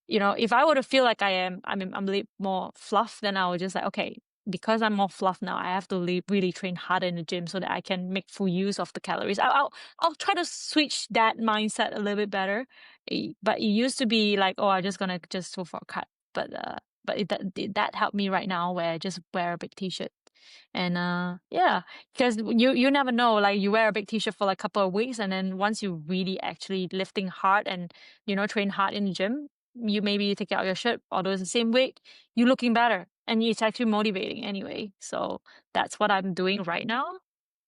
if I were to feel like I'm a little more fluff, then I would just like, okay, because I'm more fluff now, I have to really train harder in the gym so that I can make full use of the calories. I'll try to switch that mindset a little bit better. But it used to be like, oh, I'm just gonna just go for a cut. But that helped me right now where I just wear a big t-shirt. And yeah, because you never know, like you wear a big t-shirt for like a couple of weeks, and then once you really actually lifting hard and train hard in the gym, you maybe take out your shirt, although it's the same weight, you're looking better, and it's actually motivating anyway. So that's what I'm doing right now.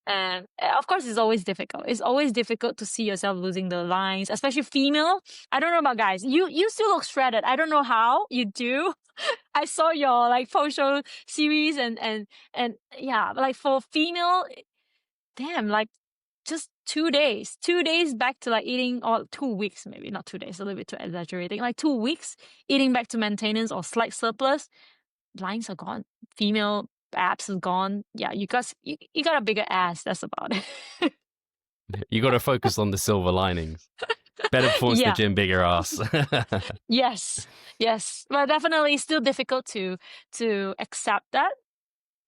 And of course, it's always difficult. It's always difficult to see yourself losing the lines, especially female. I don't know about guys. You still look shredded. I don't know how you do. I saw your like photo series and yeah, like for female, damn, like just 2 days back to like eating, or 2 weeks, maybe not 2 days, a little bit too exaggerating, like 2 weeks eating back to maintenance or slight surplus, lines are gone. Female abs is gone. Yeah, you got a bigger ass. That's about it. You got to focus on the silver linings. Better performance in the Yeah. gym, bigger ass. Yes. Yes. But definitely still difficult to accept that.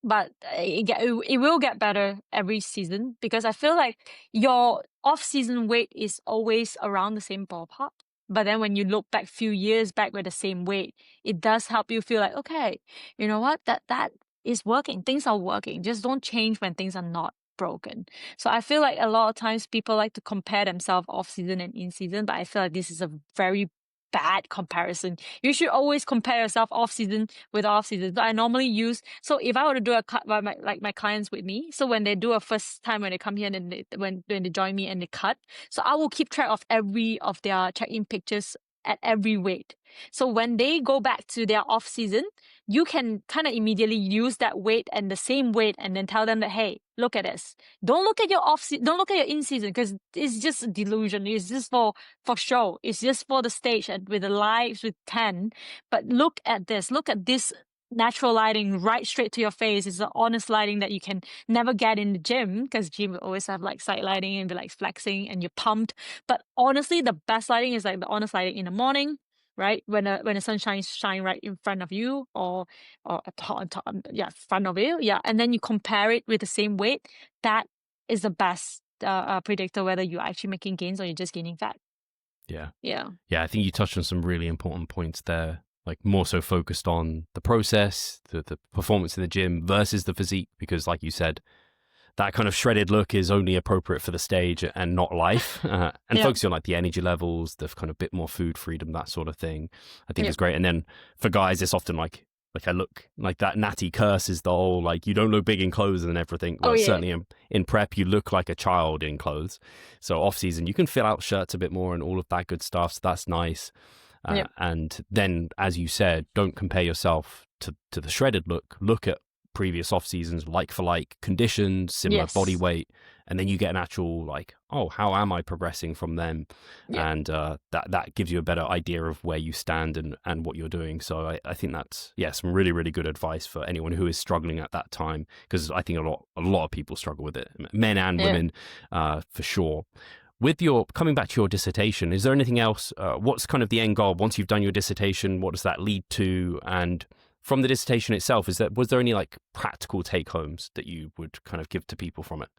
But it will get better every season, because I feel like your off-season weight is always around the same ballpark. But then when you look back few years back with the same weight, it does help you feel like, okay, you know what? That is working. Things are working. Just don't change when things are not broken. So I feel like a lot of times people like to compare themselves off-season and in-season, but I feel like this is a very bad comparison. You should always compare yourself off season with off season. So I normally use, so if I were to do a cut by my clients with me, so when they do a first time when they come here and when they join me and they cut, so I will keep track of every of their check-in pictures at every weight. So when they go back to their off season, you can kind of immediately use that weight and the same weight and then tell them that, hey, look at this. Don't look at your don't look at your in season, because it's just a delusion. It's just for show. It's just for the stage and with the lights with 10. But look at this. Look at this natural lighting right straight to your face. It's the honest lighting that you can never get in the gym, because gym will always have like side lighting and be like flexing and you're pumped. But honestly, the best lighting is like the honest lighting in the morning, right? When the sun shine right in front of you, or on top, yeah, front of you, yeah. And then you compare it with the same weight. That is the best predictor whether you're actually making gains or you're just gaining fat. Yeah. Yeah. Yeah, I think you touched on some really important points there, like more so focused on the process, the performance in the gym versus the physique, because like you said, that kind of shredded look is only appropriate for the stage and not life. And Yeah. focusing on like the energy levels, the kind of bit more food freedom, that sort of thing, I think Yeah. is great. And then for guys, it's often like I look like that natty curse is the whole, like, you don't look big in clothes and everything. Well, Oh, yeah. certainly in prep, you look like a child in clothes. So off season, you can fill out shirts a bit more and all of that good stuff. So that's nice. Yeah. And then, as you said, don't compare yourself to the shredded look. Look at previous off seasons, like for like conditions, similar Yes. body weight, and then you get an actual like, oh, how am I progressing from them? Yeah. And that gives you a better idea of where you stand and what you're doing. So I think that's some really, really good advice for anyone who is struggling at that time, because I think a lot of people struggle with it, men and women, for sure. With your coming back to your dissertation, is there anything else? What's kind of the end goal once you've done your dissertation? What does that lead to? And from the dissertation itself, was there any like practical take homes that you would kind of give to people from it?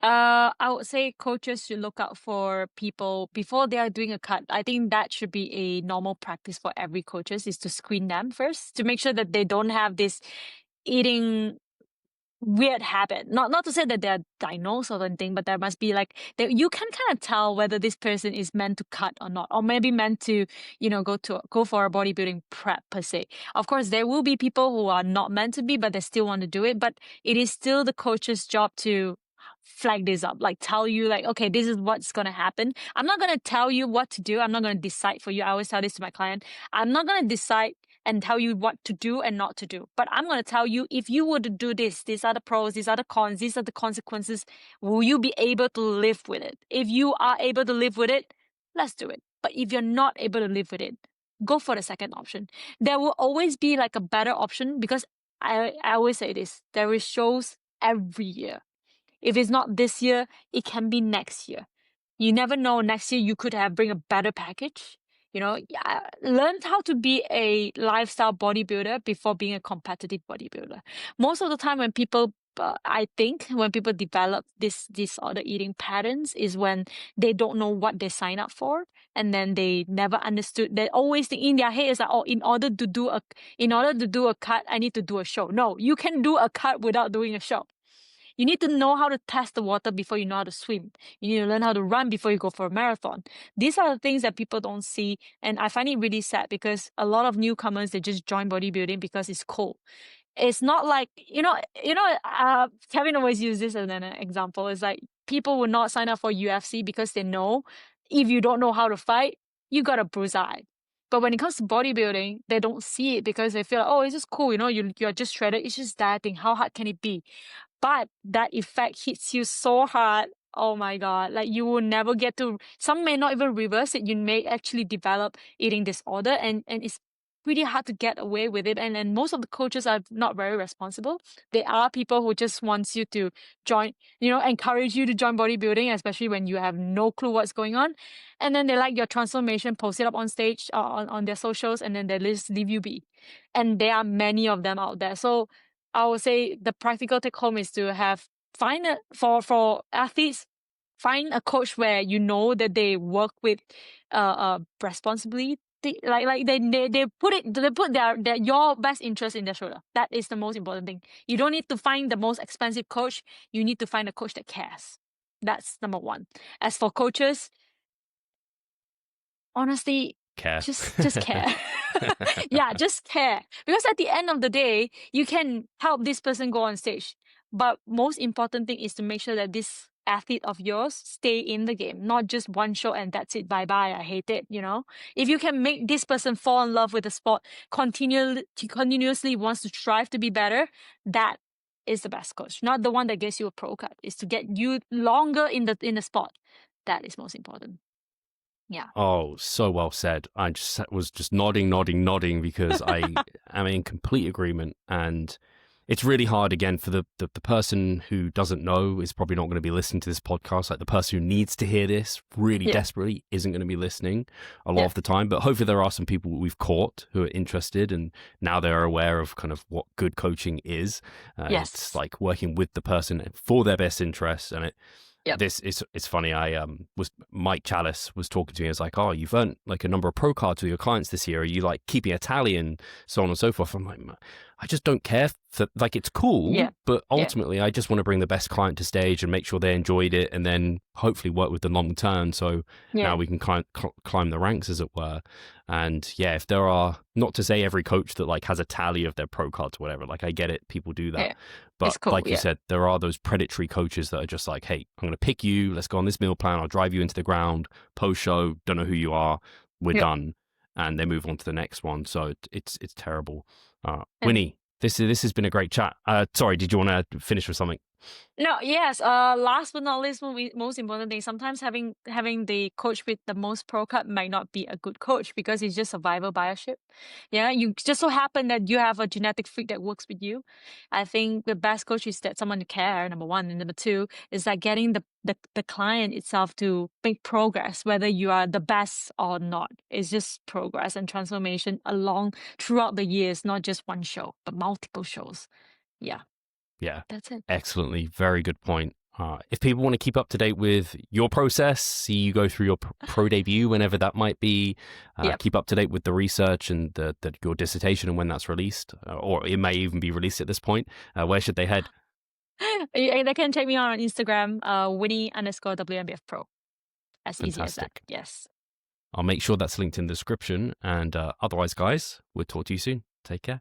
I would say coaches should look out for people before they are doing a cut. I think that should be a normal practice for every coaches, is to screen them first to make sure that they don't have this eating weird habit. Not to say that they're diagnosed or anything, but there must be like you can kind of tell whether this person is meant to cut or not, or maybe meant to go for a bodybuilding prep per se. Of course, there will be people who are not meant to be, but they still want to do it. But it is still the coach's job to flag this up, like tell you like, okay, this is what's going to happen. I'm not going to tell you what to do. I'm not going to decide for you. I always tell this to my client. I'm not going to decide and tell you what to do and not to do. But I'm going to tell you, if you were to do this, these are the pros, these are the cons, these are the consequences. Will you be able to live with it? If you are able to live with it, let's do it. But if you're not able to live with it, go for the second option. There will always be like a better option, because I always say this, there is shows every year. If it's not this year, it can be next year. You never know, next year you could bring a better package. Learn how to be a lifestyle bodybuilder before being a competitive bodybuilder. Most of the time when people, I think when people develop this disorder eating patterns is when they don't know what they sign up for, and then they never understood. They always think in their head is like, oh, in order to do a cut, I need to do a show. No, you can do a cut without doing a show. You need to know how to test the water before you know how to swim. You need to learn how to run before you go for a marathon. These are the things that people don't see. And I find it really sad, because a lot of newcomers, they just join bodybuilding because it's cool. It's not like, Kevin always uses this as an example. It's like people will not sign up for UFC because they know if you don't know how to fight, you got a bruised eye. But when it comes to bodybuilding, they don't see it because they feel like, oh, it's just cool. You're just shredded. It's just dieting. How hard can it be? But that effect hits you so hard. Oh my God. Like you will never get to, some may not even reverse it. You may actually develop eating disorder, and it's pretty hard to get away with it. And most of the coaches are not very responsible. They are people who just wants you to join, encourage you to join bodybuilding, especially when you have no clue what's going on. And then they like your transformation, post it up on stage, on their socials, and then they just leave you be. And there are many of them out there. So I would say the practical take home is to for athletes, find a coach where you know that they work with responsibility. Like they put their your best interest in their shoulder. That is the most important thing. You don't need to find the most expensive coach. You need to find a coach that cares. That's number one. As for coaches, honestly, Care. just care. Yeah, just care. Because at the end of the day, you can help this person go on stage. But most important thing is to make sure that this athlete of yours stay in the game, not just one show and that's it. Bye-bye. I hate it. If you can make this person fall in love with the sport, continuously wants to strive to be better, that is the best coach. Not the one that gets you a pro cut. Is to get you longer in the sport. That is most important. Yeah. Oh, so well said. I was just nodding because I am in complete agreement. And it's really hard, again, for the person who doesn't know is probably not going to be listening to this podcast. Like the person who needs to hear this really desperately isn't going to be listening a lot of the time. But hopefully there are some people we've caught who are interested and now they're aware of kind of what good coaching is. Yes. It's like working with the person for their best interests. And it's funny. Mike Chalice was talking to me. I was like, oh, you've earned like a number of pro cards with your clients this year. Are you like keeping a tally and so on and so forth? I'm like, I just don't care. Like it's cool, but ultimately I just want to bring the best client to stage and make sure they enjoyed it, and then hopefully work with them long term. So now we can climb the ranks, as it were. And if there are, not to say every coach that like has a tally of their pro cards or whatever, like I get it, people do that. But cool, like you said, there are those predatory coaches that are just like, hey, I'm going to pick you. Let's go on this meal plan. I'll drive you into the ground. Post show, don't know who you are. We're done. And they move on to the next one. So it's terrible. Winnie, this has been a great chat. Sorry, did you want to finish with something? No, yes. Last but not least, most important thing, sometimes having the coach with the most pro cut might not be a good coach because it's just survival biaship. Yeah, you just so happen that you have a genetic freak that works with you. I think the best coach is that someone to care, number one. And number two is like getting the client itself to make progress, whether you are the best or not. It's just progress and transformation throughout the years, not just one show, but multiple shows. Yeah. Yeah, that's it. Excellently. Very good point. If people want to keep up to date with your process, see you go through your pro debut, whenever that might be, keep up to date with the research and your dissertation and when that's released, or it may even be released at this point, where should they head? They can check me on Instagram, Winnie_WNBF Pro. As easy as that. Yes. I'll make sure that's linked in the description. And otherwise, guys, we'll talk to you soon. Take care.